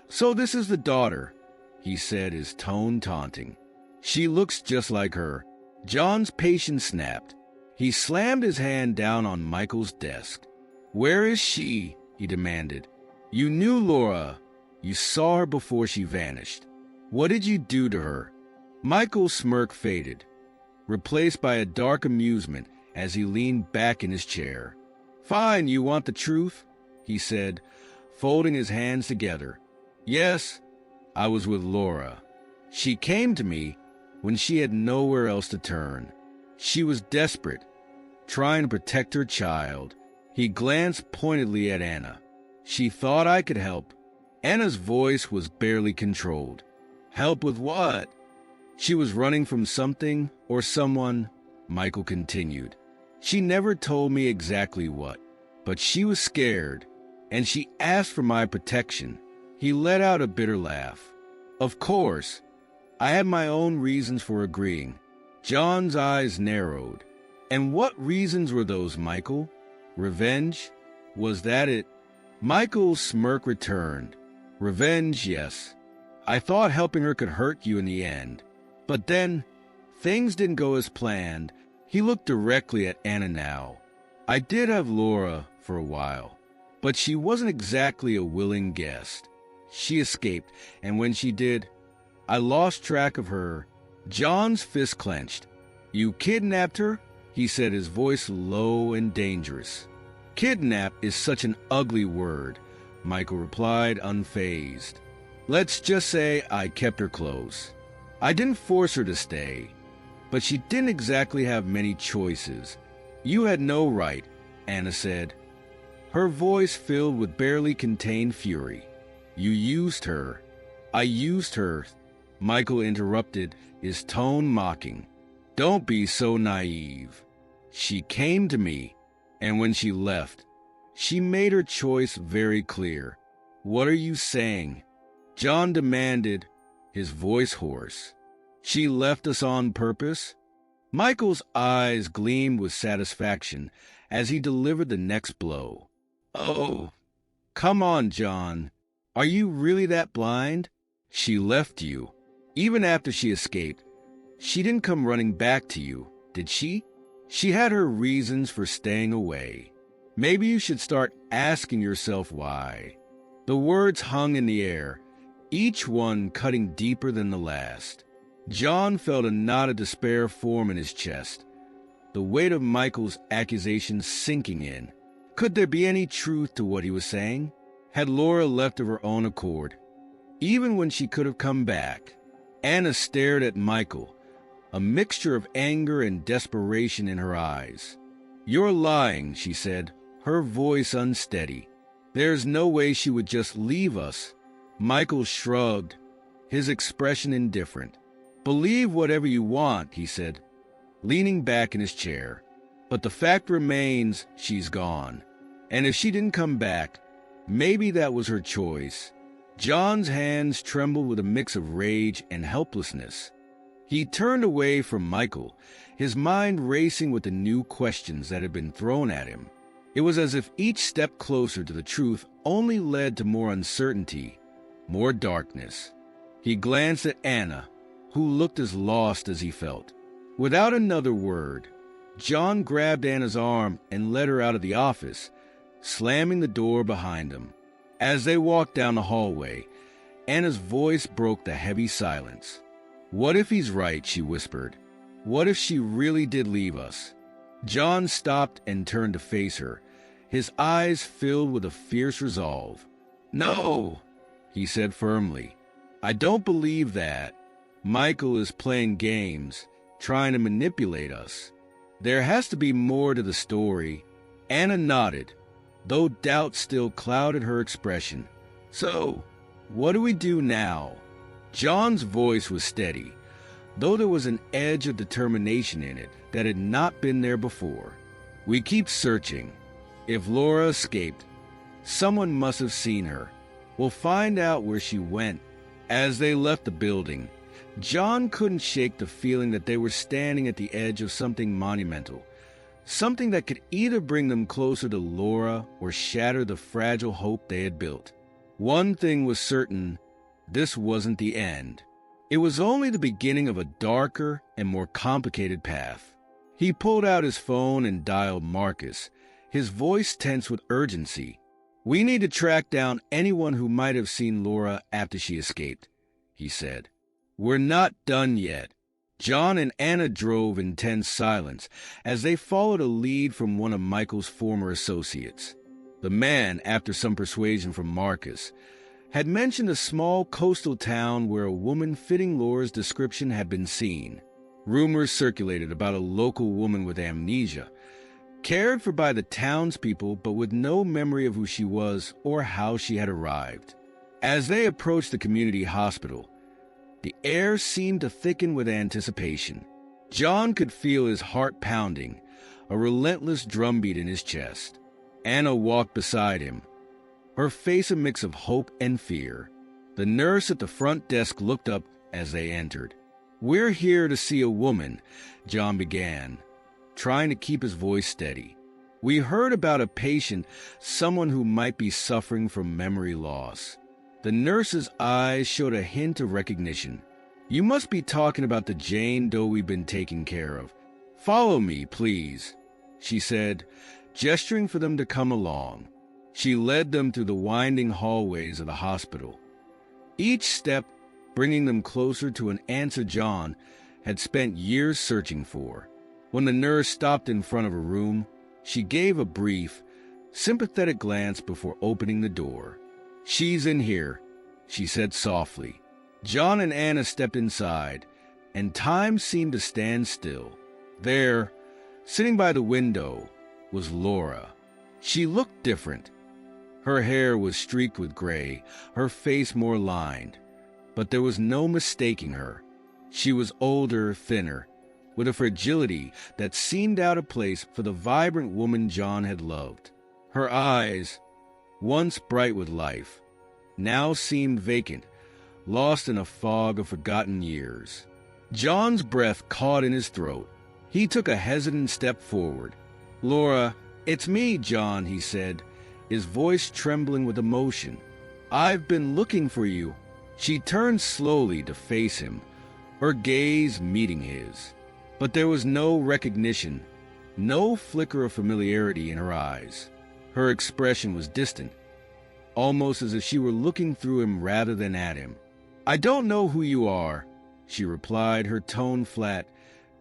so this is the daughter, he said, his tone taunting. She looks just like her. John's patience snapped. He slammed his hand down on Michael's desk. Where is she? He demanded. You knew Laura. You saw her before she vanished. What did you do to her? Michael's smirk faded, replaced by a dark amusement as he leaned back in his chair. Fine, you want the truth? He said, folding his hands together. Yes, I was with Laura. She came to me when she had nowhere else to turn. She was desperate, trying to protect her child. He glanced pointedly at Anna. She thought I could help. Anna's voice was barely controlled. Help with what? She was running from something or someone, Michael continued. She never told me exactly what, but she was scared, and she asked for my protection. He let out a bitter laugh. Of course, I had my own reasons for agreeing. John's eyes narrowed. And what reasons were those, Michael? Revenge? Was that it? Michael's smirk returned. Revenge, yes. I thought helping her could hurt you in the end. But then, things didn't go as planned. He looked directly at Anna now. I did have Laura for a while, but she wasn't exactly a willing guest. She escaped, and when she did, I lost track of her. John's fist clenched. You kidnapped her? He said, his voice low and dangerous. Kidnap is such an ugly word, Michael replied, unfazed. Let's just say I kept her close. I didn't force her to stay, but she didn't exactly have many choices. You had no right, Anna said, her voice filled with barely contained fury. You used her. I used her, Michael interrupted, his tone mocking. Don't be so naive. She came to me, and when she left, she made her choice very clear. What are you saying? John demanded, his voice hoarse. She left us on purpose? Michael's eyes gleamed with satisfaction as he delivered the next blow. Oh, Come on, John. Are you really that blind? She left you. Even after she escaped, she didn't come running back to you, did she? She had her reasons for staying away. Maybe you should start asking yourself why. The words hung in the air, each one cutting deeper than the last. John felt a knot of despair form in his chest, the weight of Michael's accusations sinking in. Could there be any truth to what he was saying? Had Laura left of her own accord, even when she could have come back? Anna stared at Michael, a mixture of anger and desperation in her eyes. "You're lying," she said, her voice unsteady. "There's no way she would just leave us." Michael shrugged, his expression indifferent. "Believe whatever you want," he said, leaning back in his chair. "But the fact remains, she's gone. And if she didn't come back, maybe that was her choice." John's hands trembled with a mix of rage and helplessness. He turned away from Michael, his mind racing with the new questions that had been thrown at him. It was as if each step closer to the truth only led to more uncertainty, more darkness. He glanced at Anna, who looked as lost as he felt. Without another word, John grabbed Anna's arm and led her out of the office, slamming the door behind him. As they walked down the hallway, Anna's voice broke the heavy silence. "What if he's right?" she whispered. "What if she really did leave us?" John stopped and turned to face her, his eyes filled with a fierce resolve. "No," he said firmly. "I don't believe that. Michael is playing games, trying to manipulate us. There has to be more to the story." Anna nodded, though doubt still clouded her expression. "So, what do we do now?" John's voice was steady, though there was an edge of determination in it that had not been there before. "We keep searching. If Laura escaped, someone must have seen her. We'll find out where she went." As they left the building, John couldn't shake the feeling that they were standing at the edge of something monumental, something that could either bring them closer to Laura or shatter the fragile hope they had built. One thing was certain: this wasn't the end. It was only the beginning of a darker and more complicated path. He pulled out his phone and dialed Marcus, his voice tense with urgency. "We need to track down anyone who might have seen Laura after she escaped," he said. "We're not done yet." John and Anna drove in tense silence as they followed a lead from one of Michael's former associates. The man, after some persuasion from Marcus, had mentioned a small coastal town where a woman fitting Laura's description had been seen. Rumors circulated about a local woman with amnesia, cared for by the townspeople but with no memory of who she was or how she had arrived. As they approached the community hospital, the air seemed to thicken with anticipation. John could feel his heart pounding, a relentless drumbeat in his chest. Anna walked beside him, her face a mix of hope and fear. The nurse at the front desk looked up as they entered. "We're here to see a woman," John began, trying to keep his voice steady. "We heard about a patient, someone who might be suffering from memory loss." The nurse's eyes showed a hint of recognition. "You must be talking about the Jane Doe we've been taking care of. Follow me, please," she said, gesturing for them to come along. She led them through the winding hallways of the hospital, each step bringing them closer to an answer John had spent years searching for. When the nurse stopped in front of a room, she gave a brief, sympathetic glance before opening the door. "She's in here," she said softly. John and Anna stepped inside, and time seemed to stand still. There, sitting by the window, was Laura. She looked different. Her hair was streaked with gray, her face more lined, but there was no mistaking her. She was older, thinner, with a fragility that seemed out of place for the vibrant woman John had loved. Her eyes, once bright with life, now seemed vacant, lost in a fog of forgotten years. John's breath caught in his throat. He took a hesitant step forward. "Laura, it's me, John," he said, his voice trembling with emotion. "I've been looking for you." She turned slowly to face him, her gaze meeting his. But there was no recognition, no flicker of familiarity in her eyes. Her expression was distant, almost as if she were looking through him rather than at him. "I don't know who you are," she replied, her tone flat,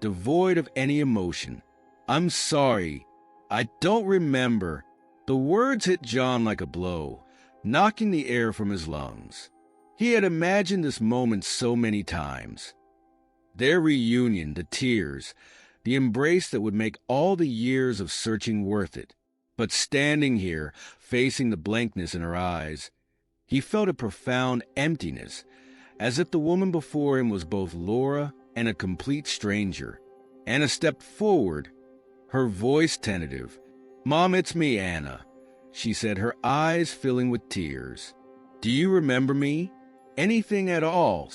devoid of any emotion. "I'm sorry. I don't remember." The words hit John like a blow, knocking the air from his lungs. He had imagined this moment so many times. Their reunion, the tears, the embrace that would make all the years of searching worth it. But standing here, facing the blankness in her eyes, he felt a profound emptiness, as if the woman before him was both Laura and a complete stranger. Anna stepped forward, her voice tentative. "Mom, it's me, Anna," she said, her eyes filling with tears. "Do you remember me? Anything at all?"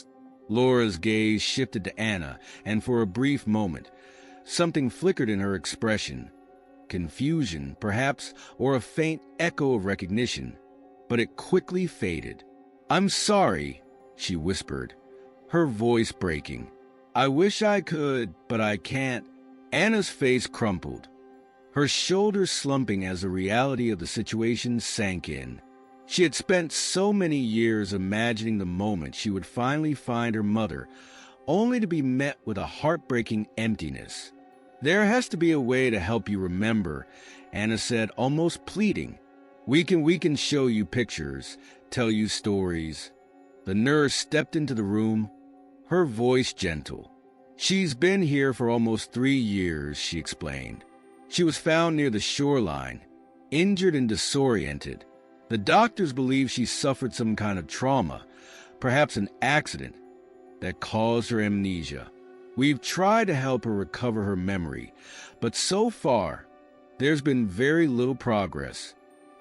Laura's gaze shifted to Anna, and for a brief moment, something flickered in her expression. Confusion, perhaps, or a faint echo of recognition, but it quickly faded. "I'm sorry," she whispered, her voice breaking. "I wish I could, but I can't." Anna's face crumpled, her shoulders slumping as the reality of the situation sank in. She had spent so many years imagining the moment she would finally find her mother, only to be met with a heartbreaking emptiness. "There has to be a way to help you remember," Anna said, almost pleading. We can show you pictures, tell you stories." The nurse stepped into the room, her voice gentle. "She's been here for almost 3 years," she explained. "She was found near the shoreline, injured and disoriented. The doctors believe she suffered some kind of trauma, perhaps an accident, that caused her amnesia. We've tried to help her recover her memory, but so far, there's been very little progress."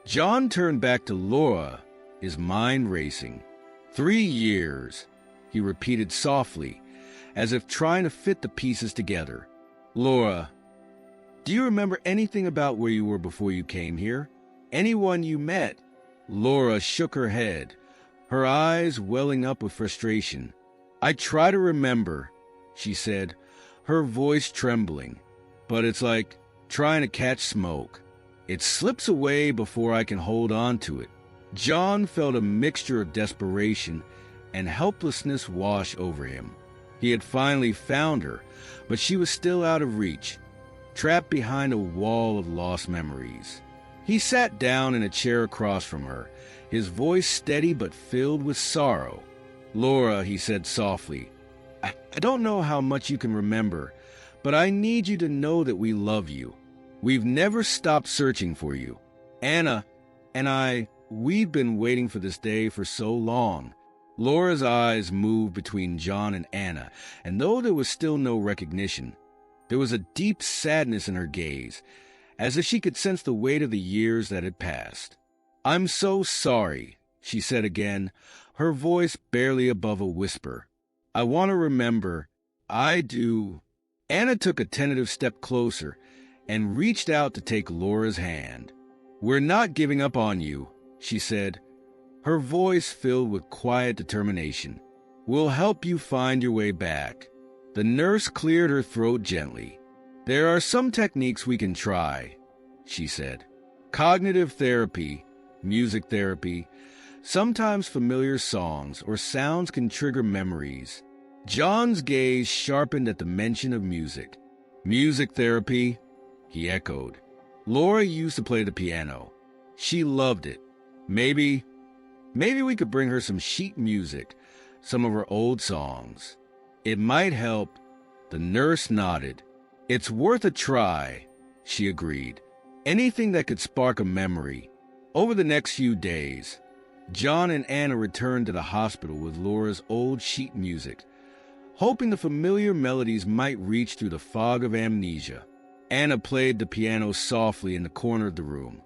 John turned back to Laura, his mind racing. 3 years, he repeated softly, as if trying to fit the pieces together. "Laura, do you remember anything about where you were before you came here? Anyone you met?" Laura shook her head, her eyes welling up with frustration. "I try to remember," she said, her voice trembling, "but it's like trying to catch smoke. It slips away before I can hold on to it." John felt a mixture of desperation and helplessness wash over him. He had finally found her, but she was still out of reach, trapped behind a wall of lost memories. He sat down in a chair across from her, his voice steady but filled with sorrow. "Laura," he said softly, I don't know how much you can remember, but I need you to know that we love you. We've never stopped searching for you. Anna and we've been waiting for this day for so long." Laura's eyes moved between John and Anna, and though there was still no recognition, there was a deep sadness in her gaze, as if she could sense the weight of the years that had passed. "I'm so sorry," she said again, her voice barely above a whisper. "I want to remember. I do." Anna took a tentative step closer and reached out to take Laura's hand. "We're not giving up on you," she said, her voice filled with quiet determination. "We'll help you find your way back." The nurse cleared her throat gently. "There are some techniques we can try," she said. "Cognitive therapy, music therapy, sometimes familiar songs or sounds can trigger memories." John's gaze sharpened at the mention of music. "Music therapy," he echoed. "Laura used to play the piano. She loved it. Maybe we could bring her some sheet music, some of her old songs. It might help." The nurse nodded. "It's worth a try," she agreed. "Anything that could spark a memory." Over the next few days, John and Anna returned to the hospital with Laura's old sheet music, hoping the familiar melodies might reach through the fog of amnesia. Anna played the piano softly in the corner of the room,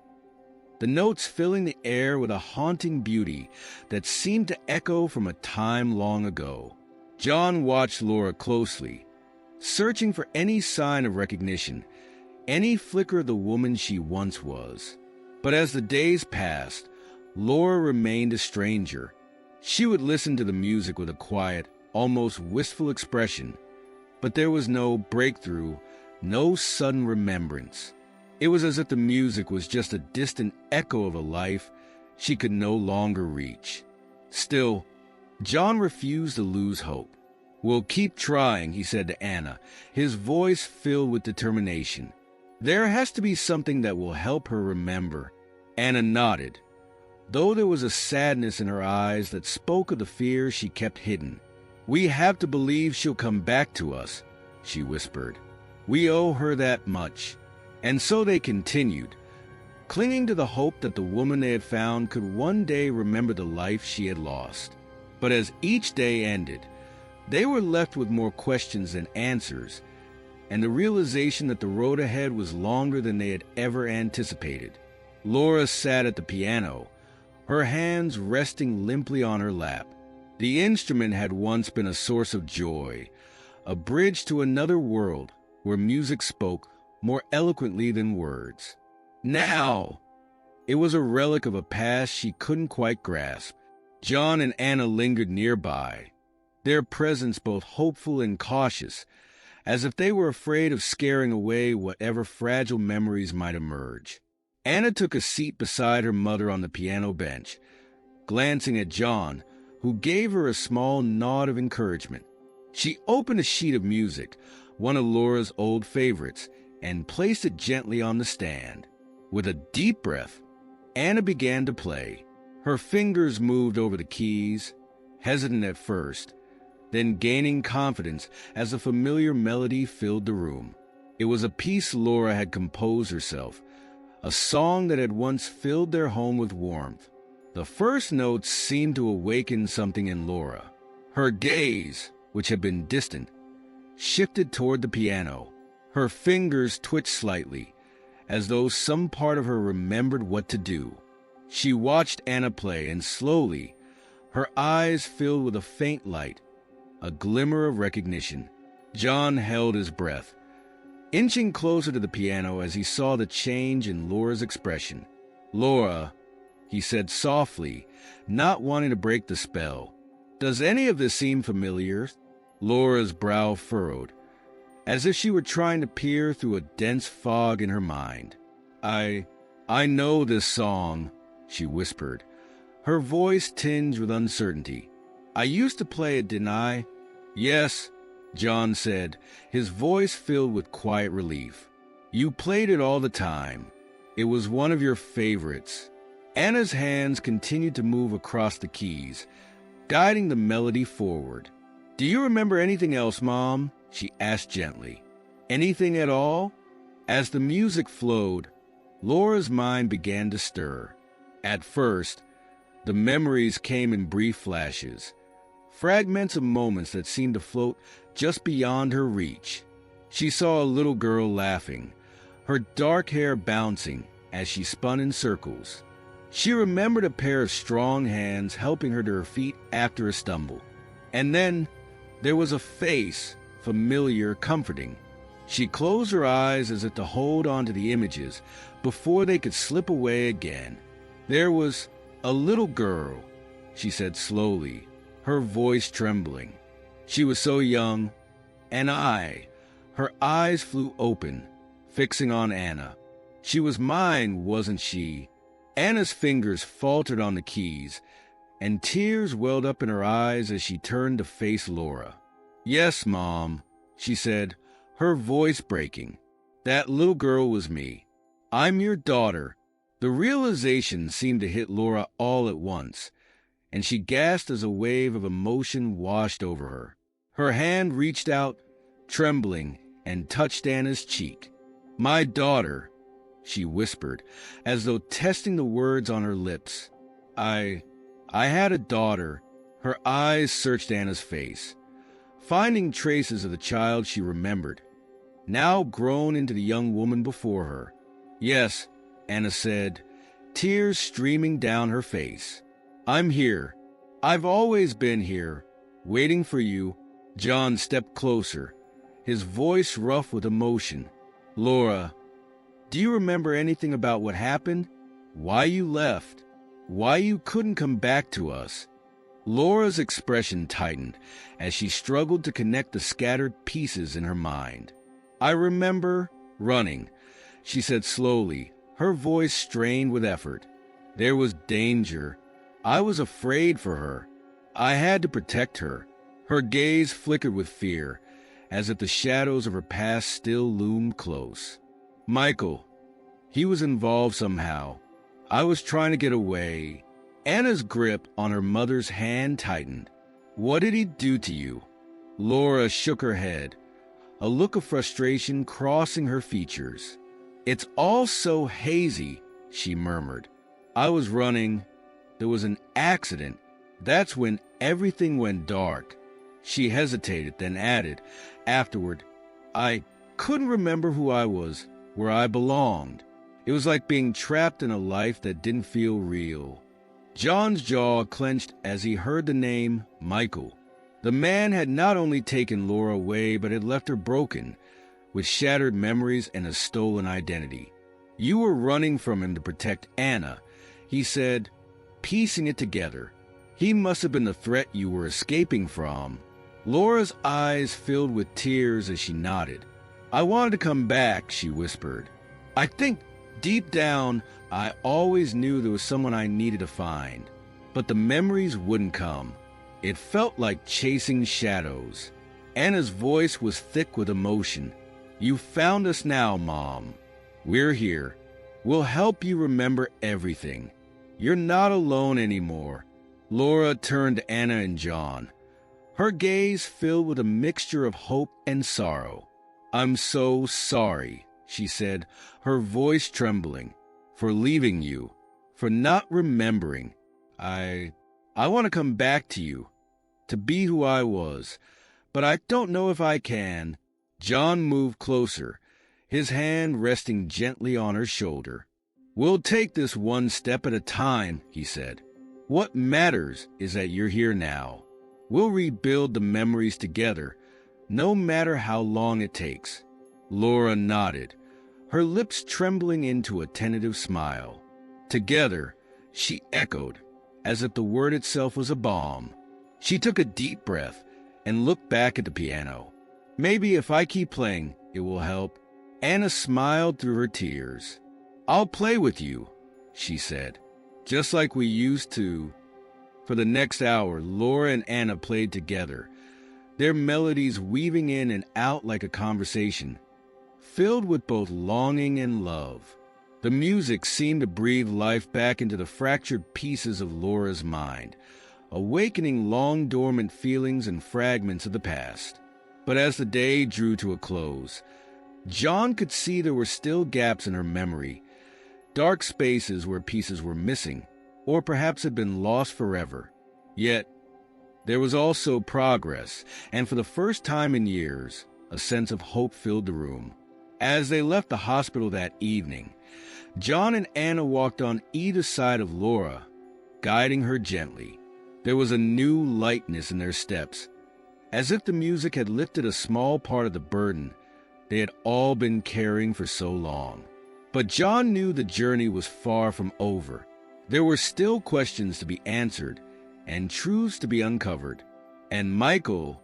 the notes filling the air with a haunting beauty that seemed to echo from a time long ago. John watched Laura closely, searching for any sign of recognition, any flicker of the woman she once was. But as the days passed, Laura remained a stranger. She would listen to the music with a quiet, almost wistful expression, but there was no breakthrough, no sudden remembrance. It was as if the music was just a distant echo of a life she could no longer reach. Still, John refused to lose hope. "We'll keep trying," he said to Anna, his voice filled with determination. "There has to be something that will help her remember." Anna nodded, though there was a sadness in her eyes that spoke of the fears she kept hidden. "We have to believe she'll come back to us," she whispered. "We owe her that much." And so they continued, clinging to the hope that the woman they had found could one day remember the life she had lost. But as each day ended, they were left with more questions than answers, and the realization that the road ahead was longer than they had ever anticipated. Laura sat at the piano, her hands resting limply on her lap. The instrument had once been a source of joy, a bridge to another world where music spoke more eloquently than words. Now, it was a relic of a past she couldn't quite grasp. John and Anna lingered nearby, their presence both hopeful and cautious, as if they were afraid of scaring away whatever fragile memories might emerge. Anna took a seat beside her mother on the piano bench, glancing at John, who gave her a small nod of encouragement. She opened a sheet of music, one of Laura's old favorites, and placed it gently on the stand. With a deep breath, Anna began to play. Her fingers moved over the keys, hesitant at first, then gaining confidence as a familiar melody filled the room. It was a piece Laura had composed herself, a song that had once filled their home with warmth. The first notes seemed to awaken something in Laura. Her gaze, which had been distant, shifted toward the piano. Her fingers twitched slightly, as though some part of her remembered what to do. She watched Anna play, and slowly, her eyes filled with a faint light, a glimmer of recognition. John held his breath, inching closer to the piano as he saw the change in Laura's expression. "Laura," he said softly, not wanting to break the spell, "does any of this seem familiar?" Laura's brow furrowed, as if she were trying to peer through a dense fog in her mind. I know this song," she whispered, her voice tinged with uncertainty. "I used to play it, didn't I?" "Yes," John said, his voice filled with quiet relief. "You played it all the time. It was one of your favorites." Anna's hands continued to move across the keys, guiding the melody forward. "Do you remember anything else, Mom?" she asked gently. "Anything at all?" As the music flowed, Laura's mind began to stir. At first, the memories came in brief flashes, fragments of moments that seemed to float just beyond her reach. She saw a little girl laughing, her dark hair bouncing as she spun in circles. She remembered a pair of strong hands helping her to her feet after a stumble. And then there was a face, familiar, comforting. She closed her eyes as if to hold on to the images before they could slip away again. "There was a little girl," she said slowly, her voice trembling. "She was so young, and her eyes flew open, fixing on Anna. She was mine, wasn't she?" Anna's fingers faltered on the keys, and tears welled up in her eyes as she turned to face Laura. "Yes, Mom," she said, her voice breaking. "That little girl was me. I'm your daughter." The realization seemed to hit Laura all at once, and she gasped as a wave of emotion washed over her. Her hand reached out, trembling, and touched Anna's cheek. "My daughter," she whispered, as though testing the words on her lips. I had a daughter." Her eyes searched Anna's face, finding traces of the child she remembered, now grown into the young woman before her. "Yes," Anna said, tears streaming down her face. "I'm here. I've always been here, waiting for you." John stepped closer, his voice rough with emotion. "Laura, do you remember anything about what happened?" why you left, why you couldn't come back to us. Laura's expression tightened as she struggled to connect the scattered pieces in her mind. I remember running, she said slowly, her voice strained with effort. There was danger. I was afraid for her. I had to protect her. Her gaze flickered with fear, as if the shadows of her past still loomed close. Michael. He was involved somehow. I was trying to get away. Anna's grip on her mother's hand tightened. What did he do to you? Laura shook her head, a look of frustration crossing her features. It's all so hazy, she murmured. I was running. There was an accident. That's when everything went dark. She hesitated, then added, afterward, I couldn't remember who I was, where I belonged. It was like being trapped in a life that didn't feel real. John's jaw clenched as he heard the name Michael. The man had not only taken Laura away, but had left her broken, with shattered memories and a stolen identity. You were running from him to protect Anna, he said, piecing it together. He must have been the threat you were escaping from. Laura's eyes filled with tears as she nodded. I wanted to come back, she whispered. I think deep down, I always knew there was someone I needed to find. But the memories wouldn't come. It felt like chasing shadows. Anna's voice was thick with emotion. You found us now, Mom. We're here. We'll help you remember everything. You're not alone anymore. Laura turned to Anna and John, her gaze filled with a mixture of hope and sorrow. I'm so sorry, she said, her voice trembling, for leaving you, for not remembering. I want to come back to you, to be who I was, but I don't know if I can. John moved closer, his hand resting gently on her shoulder. We'll take this one step at a time, he said. What matters is that you're here now. We'll rebuild the memories together, no matter how long it takes. Laura nodded, her lips trembling into a tentative smile. Together, she echoed, as if the word itself was a balm. She took a deep breath and looked back at the piano. Maybe if I keep playing, it will help. Anna smiled through her tears. I'll play with you, she said, just like we used to. For the next hour, Laura and Anna played together, their melodies weaving in and out like a conversation, filled with both longing and love. The music seemed to breathe life back into the fractured pieces of Laura's mind, awakening long-dormant feelings and fragments of the past. But as the day drew to a close, John could see there were still gaps in her memory, dark spaces where pieces were missing, or perhaps had been lost forever. Yet, there was also progress, and for the first time in years, a sense of hope filled the room. As they left the hospital that evening, John and Anna walked on either side of Laura, guiding her gently. There was a new lightness in their steps, as if the music had lifted a small part of the burden they had all been carrying for so long. But John knew the journey was far from over. There were still questions to be answered and truths to be uncovered. And Michael,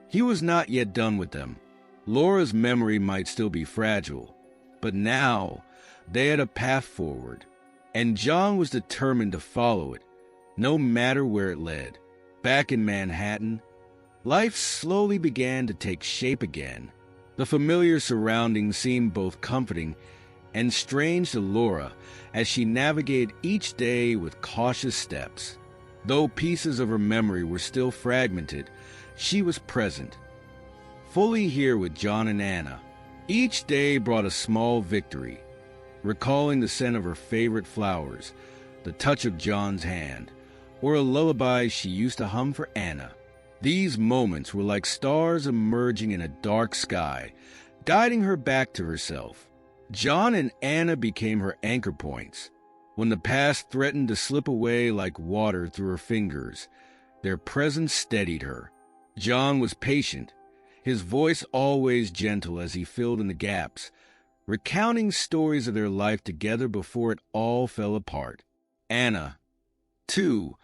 he was not yet done with them. Laura's memory might still be fragile, but now they had a path forward, and John was determined to follow it, no matter where it led. Back in Manhattan, life slowly began to take shape again. The familiar surroundings seemed both comforting and strange to Laura as she navigated each day with cautious steps. Though pieces of her memory were still fragmented, she was present, fully here with John and Anna. Each day brought a small victory, recalling the scent of her favorite flowers, the touch of John's hand, or a lullaby she used to hum for Anna. These moments were like stars emerging in a dark sky, guiding her back to herself. John and Anna became her anchor points. When the past threatened to slip away like water through her fingers, their presence steadied her. John was patient, his voice always gentle as he filled in the gaps, recounting stories of their life together before it all fell apart. Anna, too,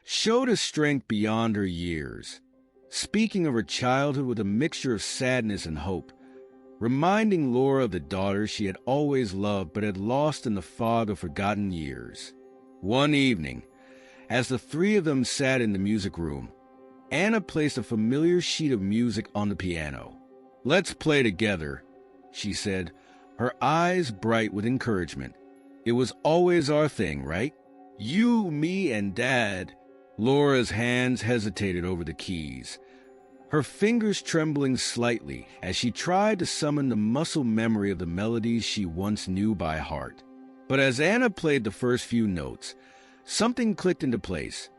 showed a strength beyond her years, speaking of her childhood with a mixture of sadness and hope, reminding Laura of the daughter she had always loved but had lost in the fog of forgotten years. One evening, as the three of them sat in the music room, Anna placed a familiar sheet of music on the piano. "Let's play together," she said, her eyes bright with encouragement. "It was always our thing, right? You, me, and Dad." Laura's hands hesitated over the keys, her fingers trembling slightly as she tried to summon the muscle memory of the melodies she once knew by heart. But as Anna played the first few notes, something clicked into place,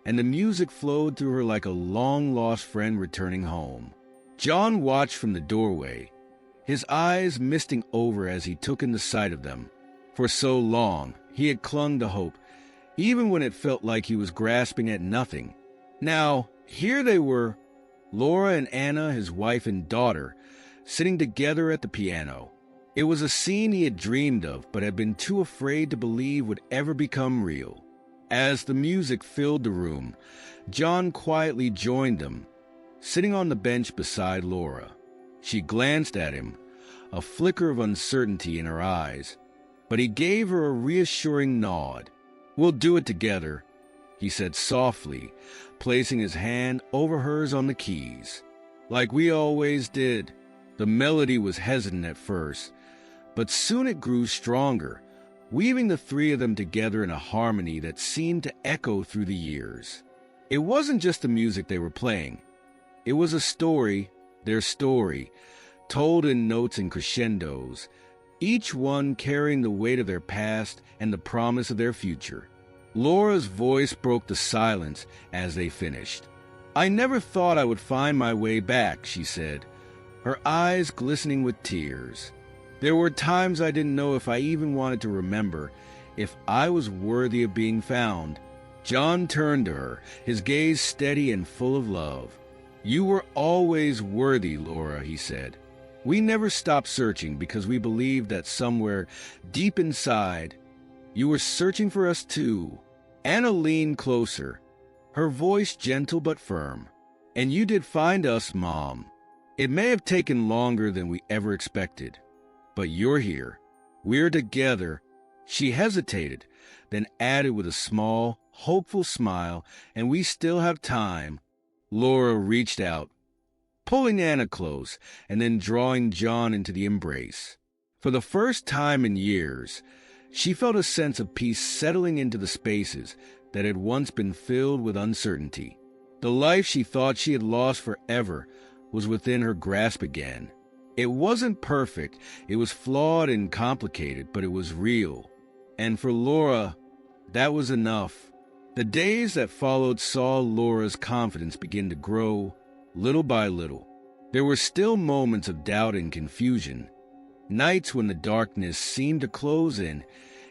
and the music flowed through her like a long-lost friend returning home. John watched from the doorway, his eyes misting over as he took in the sight of them. For so long, he had clung to hope, even when it felt like he was grasping at nothing. Now, here they were, Laura and Anna, his wife and daughter, sitting together at the piano. It was a scene he had dreamed of, but had been too afraid to believe would ever become real. As the music filled the room, John quietly joined them, sitting on the bench beside Laura. She glanced at him, a flicker of uncertainty in her eyes, but he gave her a reassuring nod. "We'll do it together," he said softly, placing his hand over hers on the keys. "Like we always did." The melody was hesitant at first, but soon it grew stronger, weaving the three of them together in a harmony that seemed to echo through the years. It wasn't just the music they were playing. It was a story, their story, told in notes and crescendos, each one carrying the weight of their past and the promise of their future. Laura's voice broke the silence as they finished. "I never thought I would find my way back," she said, her eyes glistening with tears. "There were times I didn't know if I even wanted to remember, if I was worthy of being found." John turned to her, his gaze steady and full of love. "You were always worthy, Laura," he said. "We never stopped searching because we believed that somewhere deep inside, you were searching for us too." Anna leaned closer, her voice gentle but firm. "And you did find us, Mom. It may have taken longer than we ever expected, but you're here. We're together." She hesitated, then added with a small, hopeful smile, "And we still have time." Laura reached out, pulling Anna close, and then drawing John into the embrace. For the first time in years, she felt a sense of peace settling into the spaces that had once been filled with uncertainty. The life she thought she had lost forever was within her grasp again. It wasn't perfect, it was flawed and complicated, but it was real. And for Laura, that was enough. The days that followed saw Laura's confidence begin to grow, little by little. There were still moments of doubt and confusion, nights when the darkness seemed to close in,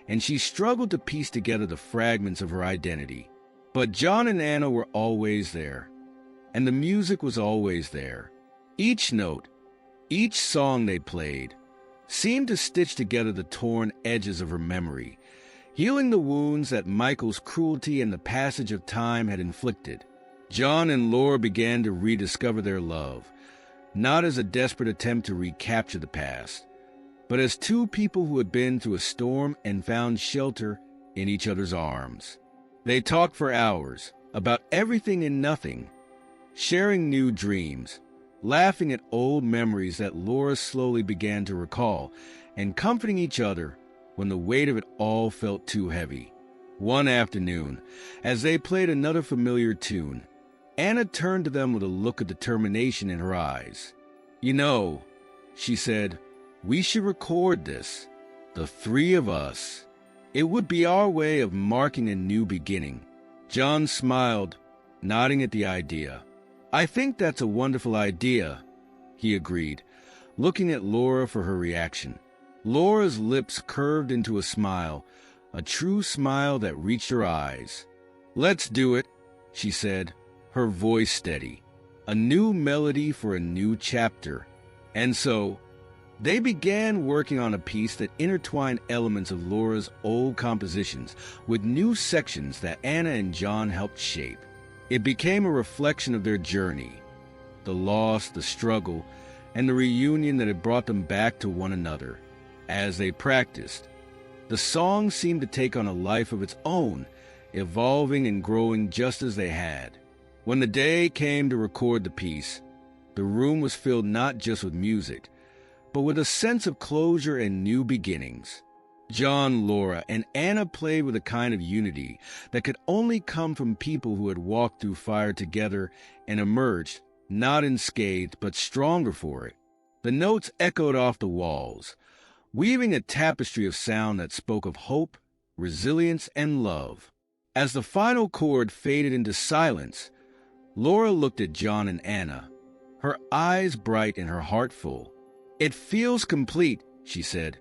and she struggled to piece together the fragments of her identity. But John and Anna were always there, and the music was always there. Each note, each song they played, seemed to stitch together the torn edges of her memory, healing the wounds that Michael's cruelty and the passage of time had inflicted. John and Laura began to rediscover their love, not as a desperate attempt to recapture the past, but as two people who had been through a storm and found shelter in each other's arms. They talked for hours about everything and nothing, sharing new dreams, laughing at old memories that Laura slowly began to recall, and comforting each other when the weight of it all felt too heavy. One afternoon, as they played another familiar tune, Anna turned to them with a look of determination in her eyes. "You know," she said, "we should record this, the three of us. It would be our way of marking a new beginning." John smiled, nodding at the idea. "I think that's a wonderful idea," he agreed, looking at Laura for her reaction. Laura's lips curved into a smile, a true smile that reached her eyes. "Let's do it," she said, her voice steady. "A new melody for a new chapter." And so, They began working on a piece that intertwined elements of Laura's old compositions with new sections that Anna and John helped shape. It became a reflection of their journey, the loss, the struggle, and the reunion that had brought them back to one another. As they practiced, the song seemed to take on a life of its own, evolving and growing just as they had. When the day came to record the piece, the room was filled not just with music, but with a sense of closure and new beginnings. John, Laura, and Anna played with a kind of unity that could only come from people who had walked through fire together and emerged, not unscathed, but stronger for it. The notes echoed off the walls, weaving a tapestry of sound that spoke of hope, resilience, and love. As the final chord faded into silence, Laura looked at John and Anna, her eyes bright and her heart full. "It feels complete," she said,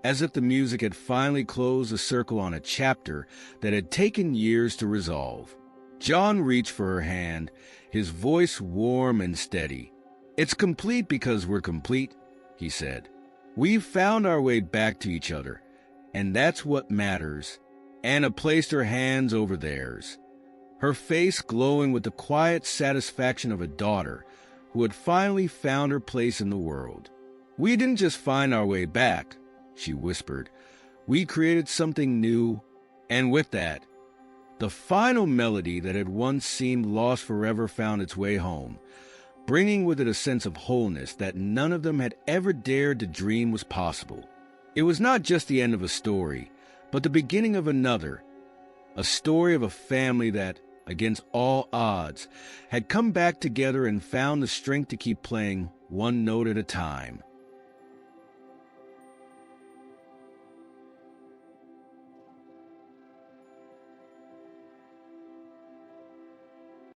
as if the music had finally closed the circle on a chapter that had taken years to resolve. John reached for her hand, his voice warm and steady. "It's complete because we're complete," he said. "We've found our way back to each other, and that's what matters." Anna placed her hands over theirs, her face glowing with the quiet satisfaction of a daughter who had finally found her place in the world. "We didn't just find our way back," she whispered. "We created something new." And with that, the final melody that had once seemed lost forever found its way home, bringing with it a sense of wholeness that none of them had ever dared to dream was possible. It was not just the end of a story, but the beginning of another, a story of a family that, against all odds, had come back together and found the strength to keep playing one note at a time.